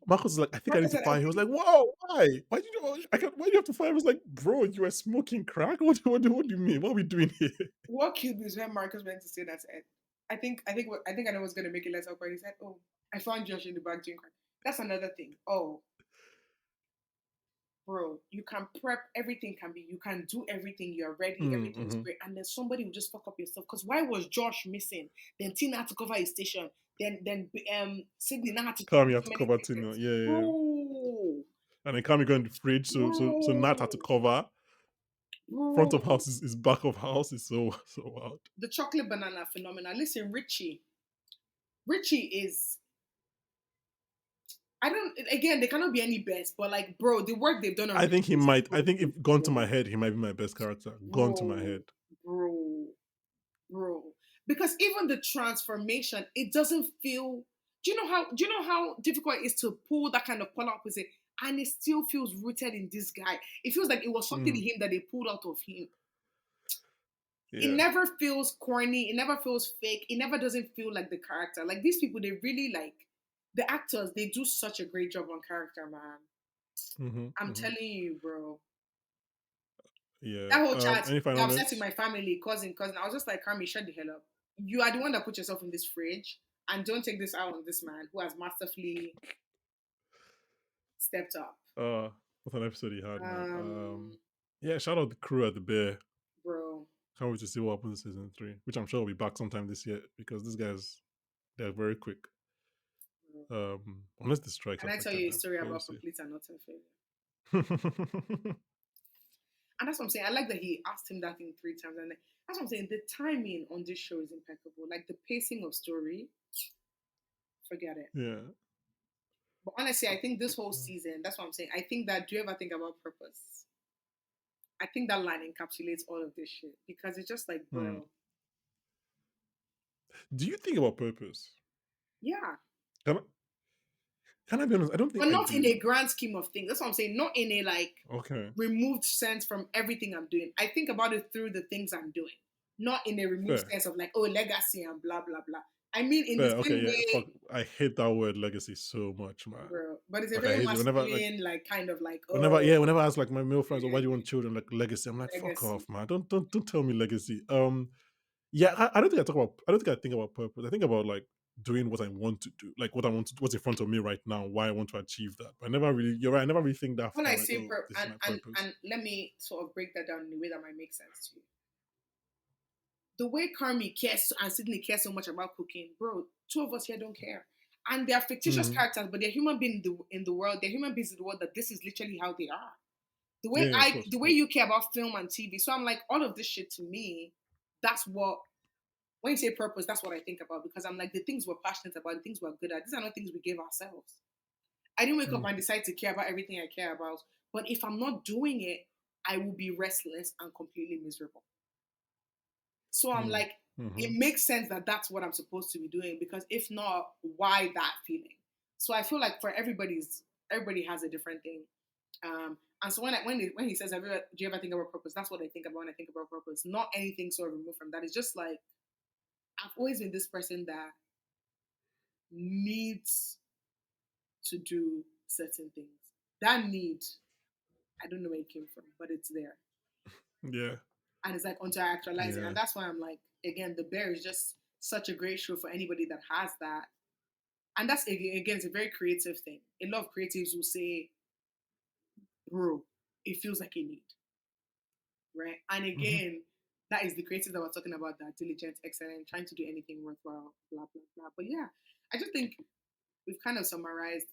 Marcus is like, I think I need Marcus to said, I fire him. He was think like, whoa, why? Why did you why do you have to fire him? I was like, bro, you were smoking crack? What do you mean? What are we doing here? what killed me is when Marcus went to say that to Ed. I know what's gonna make it less awkward. He said, "Oh, I found Josh in the back doing crack." That's another thing. Oh, bro, you can prep everything. You can do everything. You're ready. Everything is Mm-hmm. great, and then somebody will just fuck up your stuff. Because why was Josh missing? Then Tina had to cover his station. Then Sydney now had to Calm, do you have so to many cover Tina. things. Yeah, yeah, yeah. Bro, And then Calm, you go in the fridge. So Nat had to bro, cover. Front of bro. house is back of house is so so wild. The chocolate banana phenomenon. Listen, Richie is I don't. Again, they cannot be any best, but like, bro, the work they've done on I think Richie he is might. I so think good, if gone to my bro, head, he might be my best character. Gone to my bro, head. bro, bro. Because even the transformation, it doesn't feel. Do you know how difficult it is to pull that kind of polar opposite, and it still feels rooted in this guy. It feels like it was something in Mm, him that they pulled out of him. It yeah. never feels corny. It never feels fake. It never doesn't feel like the character. Like these people, they really like the actors. They do such a great job on character, man. Mm-hmm, I'm mm-hmm. telling you, bro. Yeah. That whole chat, Any they're final upset with notes? my family, cousin. I was just like, Carmi, shut the hell up. You are the one that put yourself in this fridge, and don't take this out on this man who has masterfully stepped up. What an episode he had, man. Um, Yeah. Shout out the crew at the Bear. bro, Can't wait to see what happens in season three, which I'm sure will be back sometime this year because these guys they're very quick. bro. Unless the strikes Can I tell affected you a them, story but we'll about see. complete and utter failure? And that's what I'm saying. I like that he asked him that thing 3 times, and that's what I'm saying. The timing on this show is impeccable. Like the pacing of story, forget it. Yeah. But honestly, I think this whole season, that's what I'm saying. I think that do you ever think about purpose? I think that line encapsulates all of this shit because it's just like, Hmm. bro, Do you think about purpose? yeah, Can I, can I be honest? I don't but think I not in a do. grand scheme of things. That's what I'm saying. Not in a like Okay. removed sense from everything I'm doing. I think about it through the things I'm doing, not in a removed Fair. sense of like, oh, legacy and blah blah blah. I mean, in the Fair. Okay. same Yeah. Fuck. way, I hate that word legacy so much, man. bro. But it's a Like I very hate it whenever masculine, like kind of like, whenever I ask like my male friends, oh, yeah, why do you want children? Like legacy. I'm like, fuck legacy. off, man. Don't tell me legacy. Yeah, I don't think I talk about. I don't think I think about purpose. I think about like doing what I want to do, like what I want to, what's in front of me right now, why I want to achieve that. But I never really. You're right. I never really think that When I far. Like, say oh, this is my purpose. and let me sort of break that down in a way that might make sense to you. The way Carmi cares and Sydney cares so much about cooking, bro, two of us here don't care. And they are fictitious Hmm. characters, but they're human beings in the world. They're human beings in the world that this is literally how they are. Yeah, yeah, of course, The of way course. you care about film and TV. So I'm like, all of this shit to me, that's what when you say purpose, that's what I think about because I'm like the things we're passionate about, the things we're good at. These are not things we give ourselves. I didn't wake up Mm, and decide to care about everything I care about. But if I'm not doing it, I will be restless and completely miserable. So I'm mm, like, hmm. it makes sense that that's what I'm supposed to be doing because if not, why that feeling? So I feel like for everybody has a different thing. And so when he says, do you ever think about purpose? That's what I think about when I think about purpose. Not anything sort of removed from that. It's just like I've always been this person that needs to do certain things. That need, I don't know where it came from, but it's there. Yeah. And it's like until I actualize it. Yeah. And that's why I'm like, again, The Bear is just such a great show for anybody that has that. And that's again, it's a very creative thing. A lot of creatives will say, bro, it feels like a need, right? And Hmm. again, that is the creatives that we're talking about, that diligent, excellent, trying to do anything worthwhile, blah, blah, blah. But yeah, I just think we've kind of summarized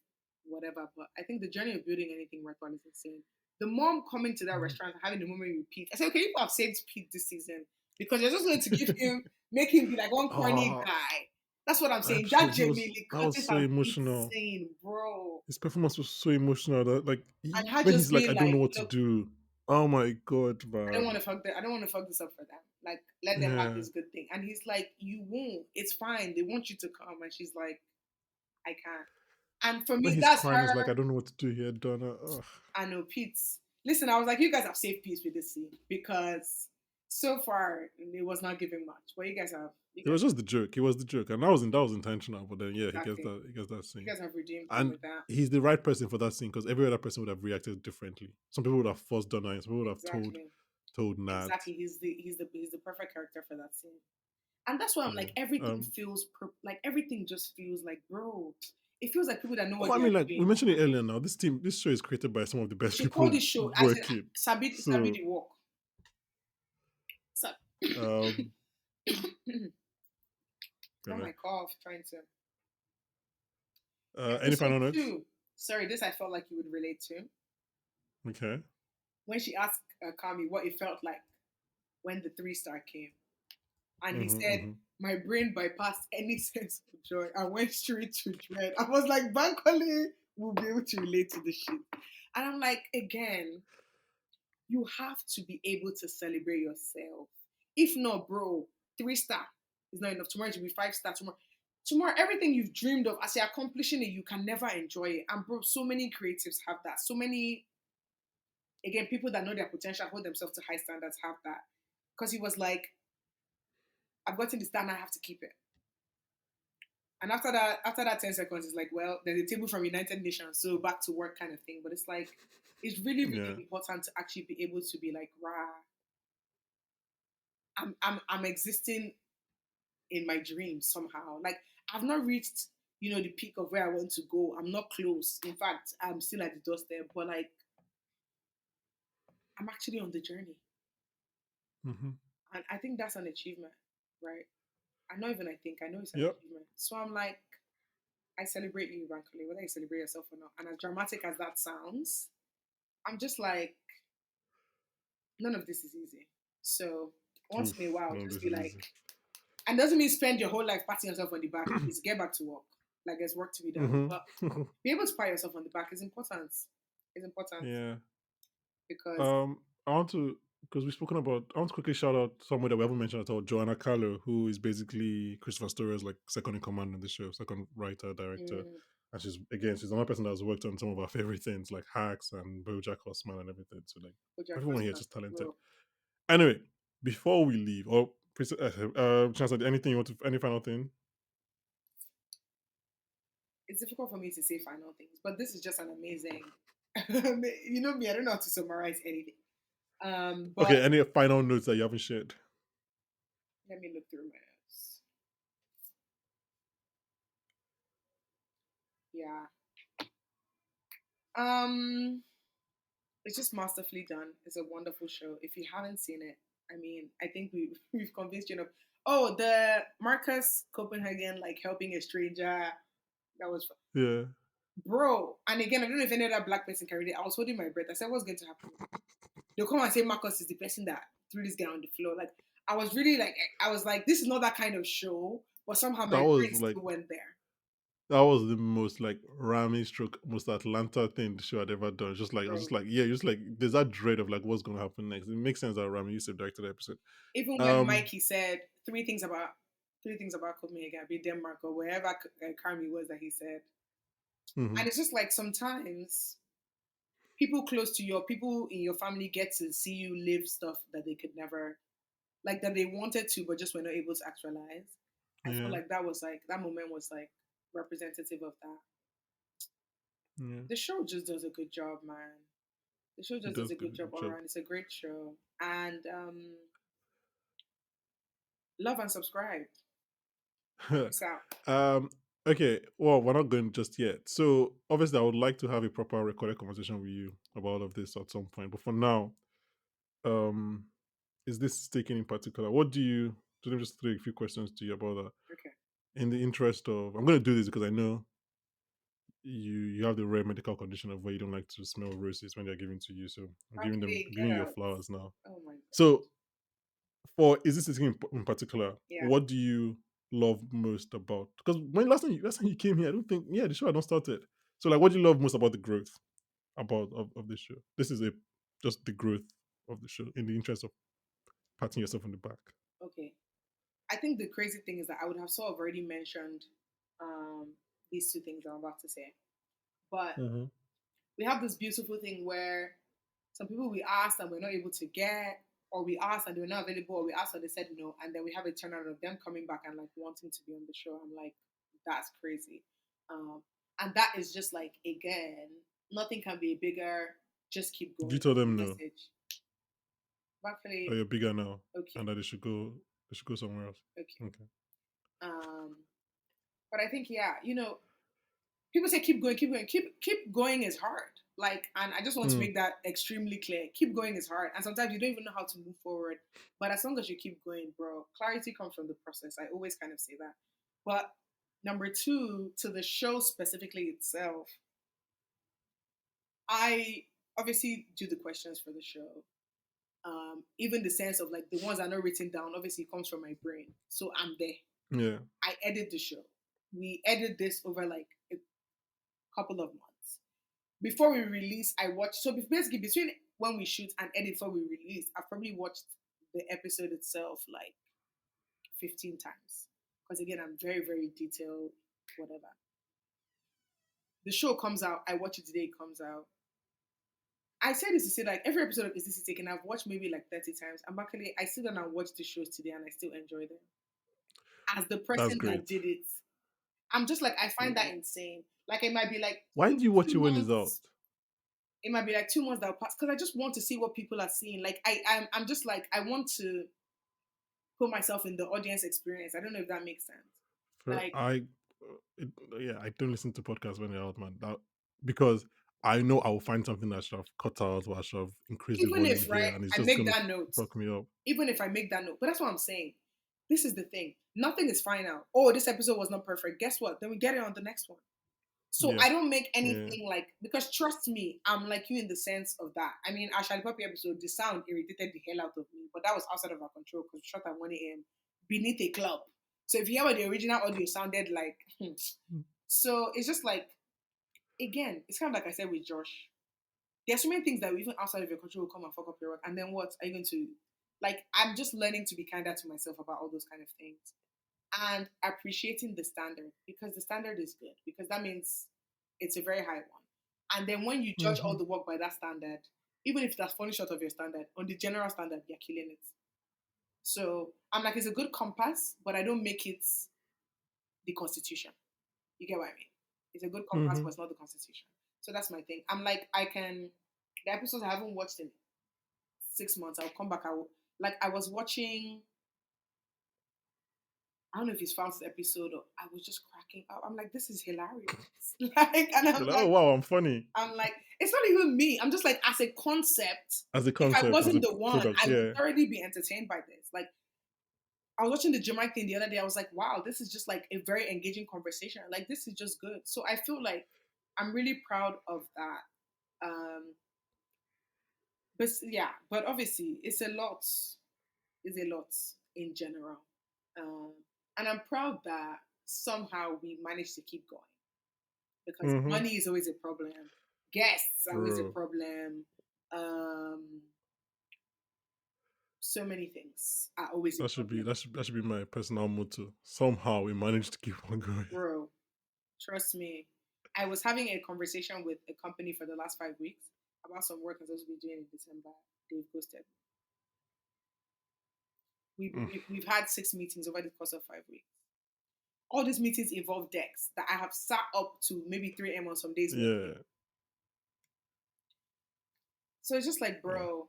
whatever, but I think the journey of building anything worthwhile is insane. The mom coming to that Hmm. restaurant and having the moment with Pete, I said, okay, people have saved Pete this season because you're just going to give him, make him be like one corny Oh, guy. That's what I'm saying. That absolutely. Jamie That was Curtis so has been emotional. insane, bro. His performance was so emotional that like And her when just he's like, I being don't know like, what to look, do. Oh my god, I don't want man. to I don't want to fuck this up for them. Like, let them have Yeah. this good thing. And he's like, you won't. It's fine. They want you to come. And she's like, I can't. And for When me, he's that's crying, he's like, I her. don't know what to do here, Donna. Ugh. I know Pete's. Listen, I was like, you guys have saved peace with this scene because so far it was not giving much. But you It guys was just the joke. It was the joke, and that was intentional. But then, yeah, exactly, he gets that you scene, guys have redeemed him and with that. he's the right person for that scene because every other person would have reacted differently. Some people would have forced Donna, and some people would have Exactly, told Nat. exactly. He's the perfect character for that scene. And that's why I'm Yeah. like, everything feels like everything just feels like, bro. It feels like people that know Oh, what I they mean, are like we doing. mentioned it earlier. Now, this show is created by some of the best They call people this show as in working. Sabi So, the walk. So, um, oh yeah. my cough, trying to Any episode final notes? 2. Sorry, this I felt like you would relate to. Okay. When she asked Kami what it felt like when the 3 star came, and he Mm-hmm, said, mm-hmm. "My brain bypassed any sense of joy. I went straight to dread." I was like, Bankole will be able to relate to this shit. And I'm like, again, you have to be able to celebrate yourself. If not, bro, 3 star is not enough. Tomorrow it will be 5 star. Tomorrow, everything you've dreamed of as you're accomplishing it, you can never enjoy it. And bro, so many creatives have that. So many, again, people that know their potential, hold themselves to high standards, have that. Because he was like, I've gotten this done, I have to keep it. And after that 10 seconds, it's like, well, there's a table from United Nations, so back to work kind of thing. But it's like, it's really, really Yeah. important to actually be able to be like, rah, I'm existing in my dreams somehow. Like, I've not reached, the peak of where I want to go. I'm not close. In fact, I'm still at the doorstep, but like, I'm actually on the journey. Mm-hmm. And I think that's an achievement, right? I not even I think, I know it's an Yep. achievement. So I'm like, I celebrate you, Bankole, whether you celebrate yourself or not. And as dramatic as that sounds, I'm just like, none of this is easy. So once in a Oof. while, No, just this be is like, easy. and doesn't mean spend your whole life patting yourself on the back. It's get back to work. Like there's work to be done. But Mm-hmm. be able to pat yourself on the back is important. It's important Yeah. because I want to because we've spoken about. I want to quickly shout out someone that we haven't mentioned at all, Joanna Carlo, who is basically Christopher Story's like second in command in the show, second writer director, mm, and she's another person that's worked on some of our favorite things like Hacks and BoJack Horseman and everything. So like Bojack everyone here is Horseman, just talented. bro. Anyway, before we leave, Chance, anything you want to any final thing? It's difficult for me to say final things, but this is just an amazing. You know me, I don't know how to summarize anything. But Okay, any final notes that you haven't shared? let me look through my notes. Yeah. Um, it's just masterfully done. It's a wonderful show. If you haven't seen it, I mean, I think we've convinced you enough. Oh, the Marcus Copenhagen like helping a stranger. That was Yeah. bro. And again, I don't know if any other black person can read it. I was holding my breath. I said, what's going to happen? They'll come and say Marcus is the person that threw this guy on the floor. Like I was really like, I was like, this is not that kind of show. But somehow That my was brain like still went there. that was the most like Rami stroke, most Atlanta thing the show had ever done. Just like I was just Bro. like, yeah, just like there's that dread of like what's gonna happen next. It makes sense that Rami used to direct the episode. Even when Um, Mikey said three things about Copenhagen, be Denmark or wherever Carmi was that he said. Mm-hmm. And it's just like sometimes people close to you, or people in your family get to see you live stuff that they could never, like that they wanted to, but just were not able to actualize. I feel Yeah. like that moment was like representative of that. Yeah. The show just does a good job, man. The show It just does does a do a good job good all job. around. It's a great show. And love and subscribe. Peace out. um. Okay. Well, we're not going just yet. So obviously, I would like to have a proper recorded conversation with you about all of this at some point. But for now, um, is this taken in particular? What do you? Let me just throw a few questions to you about that. Okay. In the interest of, I'm going to do this because I know you have the rare medical condition of where you don't like to smell roses when they're given to you. So Actually, I'm get giving you your out. flowers now. Oh my god. So for is this thing in particular, Yeah. what do you love most about? Because when last time you came here, I don't think the show had not started. So like, what do you love most about the growth of this show? This is a just the growth of the show in the interest of patting yourself on the back. Okay. I think the crazy thing is that I would have sort of already mentioned um, these two things I'm about to say. But Mm-hmm. we have this beautiful thing where some people we asked and we're not able to get, or we asked and they were not available, or we asked and they said no, and then we have a turnaround of them coming back and like wanting to be on the show. I'm like, that's crazy. And that is just like, again, nothing can be bigger. Just keep Do you going. tell The them no, message. or Actually, you're bigger now, okay, and that they should go somewhere else? okay. Okay. Um, but I think, yeah, people say keep going. Keep going is hard. Like, and I just want to Mm. make that extremely clear. Keep going is hard, and sometimes you don't even know how to move forward. But as long as you keep going, bro, clarity comes from the process. I always kind of say that. But number two, to the show specifically itself, I obviously do the questions for the show. Even the sense of like the ones that are not written down, obviously comes from my brain. So I'm there. Yeah. I edit the show. We edit this over like a couple of months. Before we release, I watch. So basically, between when we shoot and edit before we release, I've probably watched the episode itself like 15 times. Because again, I'm very, very detailed, whatever. The show comes out, I watch it the day it comes out. I say this to say like every episode of Is This It Taken, I've watched maybe like 30 times. I'm actually I sit down and watch the shows today and I still enjoy them. As the That's person that great. did it, I'm just like I find that insane. Like it might be like Why two, do you watch two it when it's out? months it might be like 2 months that'll pass because I just want to see what people are seeing. Like I'm just like I want to put myself in the audience experience. I don't know if that makes sense. For Like yeah, I don't listen to podcasts when they're out, man. Because I know I will find something that should have cut out or I should have increased the even volume if right, here, and it's I just make gonna that note. fuck me up. Even if I make that note, but that's what I'm saying. This is the thing. Nothing is final. Oh, this episode was not perfect. Guess what? Then we get it on the next one. So Yeah, I don't make yeah. anything like because trust me, I'm like you in the sense of that. I mean, our Charlie Puppy episode, the sound irritated the hell out of me, but that was outside of our control because we shot at 1 a.m. beneath a club. So if you hear what the original audio sounded like, so it's just like again, it's kind of like I said with Josh. There's so many things that even outside of your control will come and fuck up your work. And then what are you going to like? I'm just learning to be kinder to myself about all those kind of things and appreciating the standard because the standard is good because that means it's a very high one. And then when you judge all Mm-hmm. the work by that standard, even if that's falling short of your standard, on the general standard, you're killing it. So I'm like, it's a good compass, but I don't make it the constitution. You get what I mean? It's a good compass, Mm-hmm. but it's not the constitution. So that's my thing. I'm like, I can the episodes I haven't watched in 6 months, I'll come back. I will like I was watching I don't know if it's found this episode or I was just cracking up. I'm like, this is hilarious. like, and You're like, oh wow, I'm funny I'm like, it's not even me. I'm just like, as a concept, as a if I concept, as a wasn't the one, product. I would Yeah. thoroughly be entertained by this. Like, I was watching the Jamaican thing the other day. I was like, wow, this is just like a very engaging conversation. Like, this is just good. So I feel like I'm really proud of that. But yeah, but obviously, it's a lot. It's a lot in general. Um, and I'm proud that somehow we managed to keep going because Mm-hmm. money is always a problem. Guests are always a Bro, problem. Um, so many things are always a problem. that should be my personal motto. Somehow we managed to keep on going. Bro, trust me. I was having a conversation with a company for the last 5 weeks about some work I'm supposed to be doing in December. They've ghosted. Mm, We've had 6 meetings over the course of 5 weeks. All these meetings involve decks that I have sat up to maybe 3 a.m. on some days working. yeah, So it's just like, yeah, bro,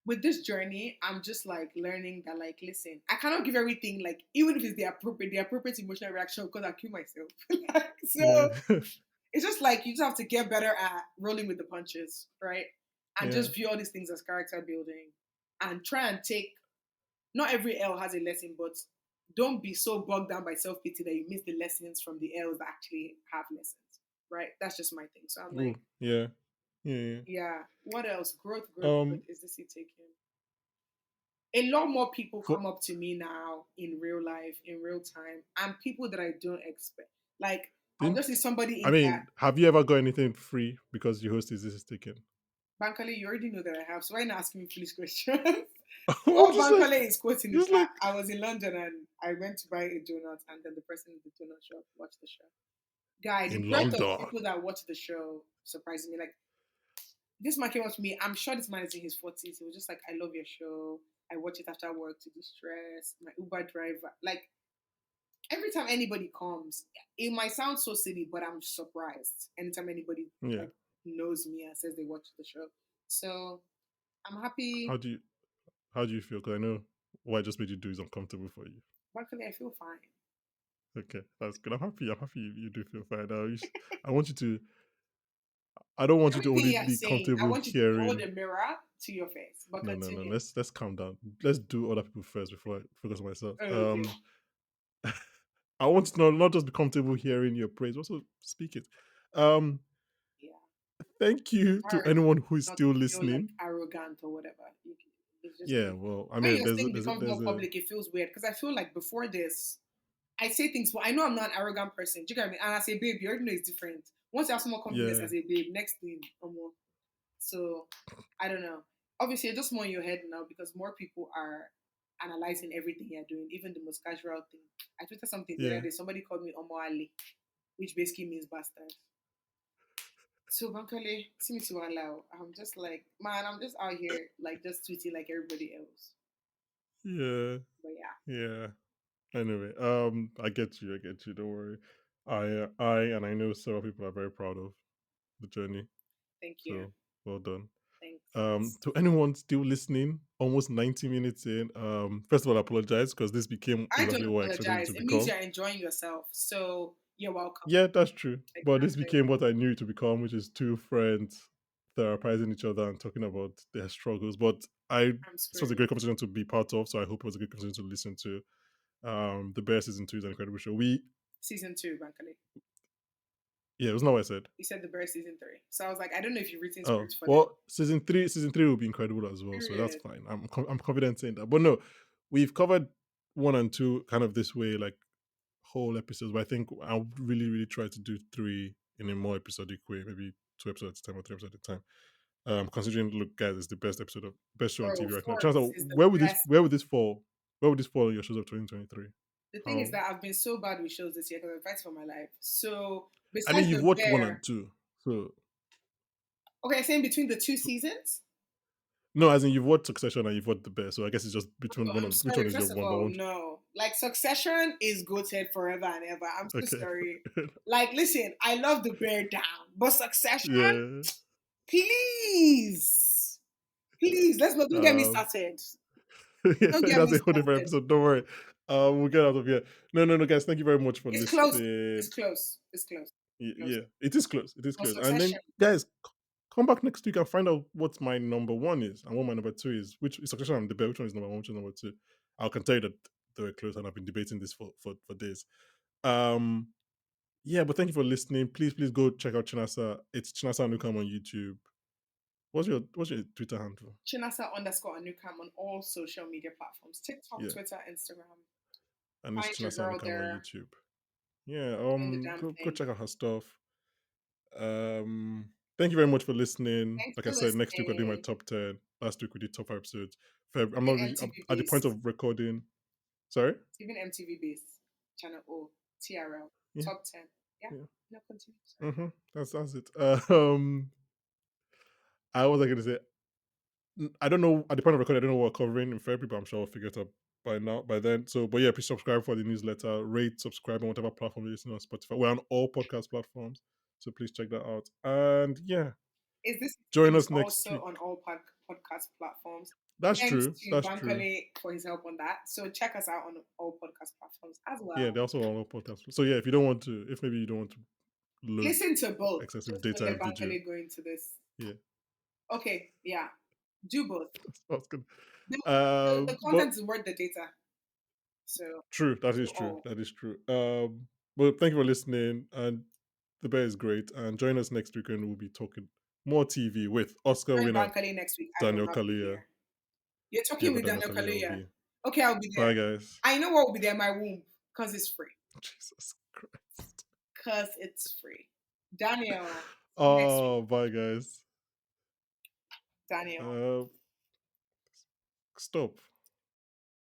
with this journey, I'm just like learning that, like, listen, I cannot give everything, like, even if it's the appropriate emotional reaction, because I kill myself. Like, yeah, so it's just like you just have to get better at rolling with the punches, right? And yeah, just view all these things as character building and try and take, not every L has a lesson, but don't be so bogged down by self pity that you miss the lessons from the L's that actually have lessons, right? That's just my thing. So I'm ooh, like, yeah, yeah. yeah, what else? Growth Um, is this it taking? A lot more people for come up to me now in real life, in real time, and people that I don't expect. Like, I'll just see didn't somebody I in that. mean, have you ever got anything free because your host is this is taken? Bankole, you already know that I have, so why not asking me foolish questions? I'm All just like, Bankole is quoting is just that like I was in London and I went to buy a donut, and then the person in the donut shop watched the show. Guy, the in breadth of London. people that watch the show surprises me. Like, this man came up to me. I'm sure this man is in his 40s. He was just like, I love your show. I watch it after work to distress. My Uber driver. Like, every time anybody comes, it might sound so silly, but I'm surprised anytime anybody Yeah. like knows me and says they watch the show. So I'm How happy. do you how do you feel? Because I know what I just made you do is uncomfortable for you. Luckily, I feel fine. Okay, that's good. I'm happy. I'm happy you do feel fine. I want you to. I don't want you to Everything only you're be saying, I comfortable want you to hold hearing. a mirror to your face. But No, no, no. continue. Let's calm down. Let's do other people first before I focus on myself. Oh, okay. I want you to not just be comfortable hearing your praise, also speak it. Um, Yeah. thank you to Hard anyone who is not still to feel like listening. arrogant or whatever. It's just Yeah, well, I when mean, you're saying it becomes there's more a public, it feels weird because I feel like before this, I say things, but I know I'm not an arrogant person. Do you get me? And I say, babe, you already know it's different. Once you have some more confidence yeah, as a babe, next thing, more. So I don't know. Obviously, you're just more in your head now because more people are analyzing everything you're doing, even the most casual thing. I tweeted something the other yeah, day. Somebody called me Omo Ali, which basically means bastard. So Bankole, see me to allow. I'm just like, man, I'm just out here like just tweeting like everybody else. yeah, But yeah, yeah. Anyway, I get you. I get you. Don't worry. And I know several people are very proud of the journey. thank you. So well done. Thanks. To anyone still listening, almost 90 minutes in. First of all, I apologize because this became I don't exactly what I expected it apologize. to It means become. you're enjoying yourself. So you're welcome. Yeah, that's true. But this Exactly. became what I knew it to become, which is two friends therapizing each other and talking about their struggles. But I'm this was a screwed. great conversation to be part of. So I hope it was a good conversation to listen to. The Bear season 2 is an incredible show. Season 2, Bankole. Yeah, it was not what I said. You said the bear season 3. So I was like, I don't know if you've written Oh scripts for them. well, season three will be incredible as well. So that's Period. fine. I'm confident saying that. But no, we've covered one and two kind of this way, like whole episodes. But I think I'll really try to do three in a more episodic way, maybe 2 episodes at a time or 3 episodes at a time. Considering, look, guys, it's the best show on Bro, TV right now. Forks Chances, is the best. where would this fall? Where would this fall in your shows of 2023? The thing is How? that I've been so bad with shows this year because I've fight for my life. So I mean, besides you've the watched one and bear, two, so okay, saying between the two seasons. no, as in you've watched Succession and you've watched The Bear. So I guess it's just Oh, between one I'm and which one sorry. is your First of number all, one? no. Like Succession is goated forever and ever. I'm so Okay. sorry. Like, listen, I love the bear down, but Succession, Yeah. please, please, let's not don't get me Um, started. yeah, Don't get that's me a whole different started. episode. Don't worry. We'll get out of here. No, no, no, guys. Thank you very much for It's close. It's listening. close. It's close. Close. Yeah, it is close. It is But close. And then, Succession, guys, come back next week and find out what my number one is and what my number two is. Which is Succession and The Bear. Which one is number one? Which is number two? I can tell you that they were close, and I've been debating this for days. Um, yeah, but thank you for listening. Please go check out Chinasa. It's Chinasa Anukam on YouTube. What's your Twitter handle? Chinasa underscore Anukam on all social media platforms: TikTok, Yeah, Twitter, Instagram. and it's Find your Chinasa girl Anukam on there, YouTube. Yeah, doing the damn go thing. check out her stuff. Thank you very much for listening. Thanks Like I for said, next week we're doing my listening. top 10. Last week we did top 5 episodes. I'm not Even really. I'm MTV at the point based. of recording. Sorry. Even MTV based. Channel O, TRL, Yeah, top 10. Yeah. Yeah. No, continue. Sorry. That's it. I was like going to say, I don't know at the point of recording. I don't know what we're covering in February, but I'm sure I'll figure it out by now, by then. So, but yeah, please subscribe for the newsletter, rate, subscribe on whatever platform you're listening on Spotify. We're on all podcast platforms, so please check that out. And yeah, Is this join is us next also week. on all podcast platforms? That's Thanks true. to That's true. Bankole for his help on that. So check us out on all podcast platforms as Yeah, well. they're also on all podcasts. So yeah, if you don't want to, if maybe you don't want to load Listen to both. excessive Just don't data let and video, Bankole go into this. yeah, Okay, yeah. Do both. that's good. The But content is worth the data. So true, that do is true. all. That is true. But thank you for listening, and the bear is great. And join us next week, and we'll be talking more TV with Oscar Join winner Bankole next week. I will Daniel not be Kaluuya. here. You're Yeah, talking but with Daniel Daniel Kaluuya will Kaluuya. be. Okay, I'll be Bye, there. guys. I know what will be there, my womb, because it's free. Jesus Christ. Because it's free. Daniel, see you next week. Oh, bye, guys. Daniel. Uh, Stop.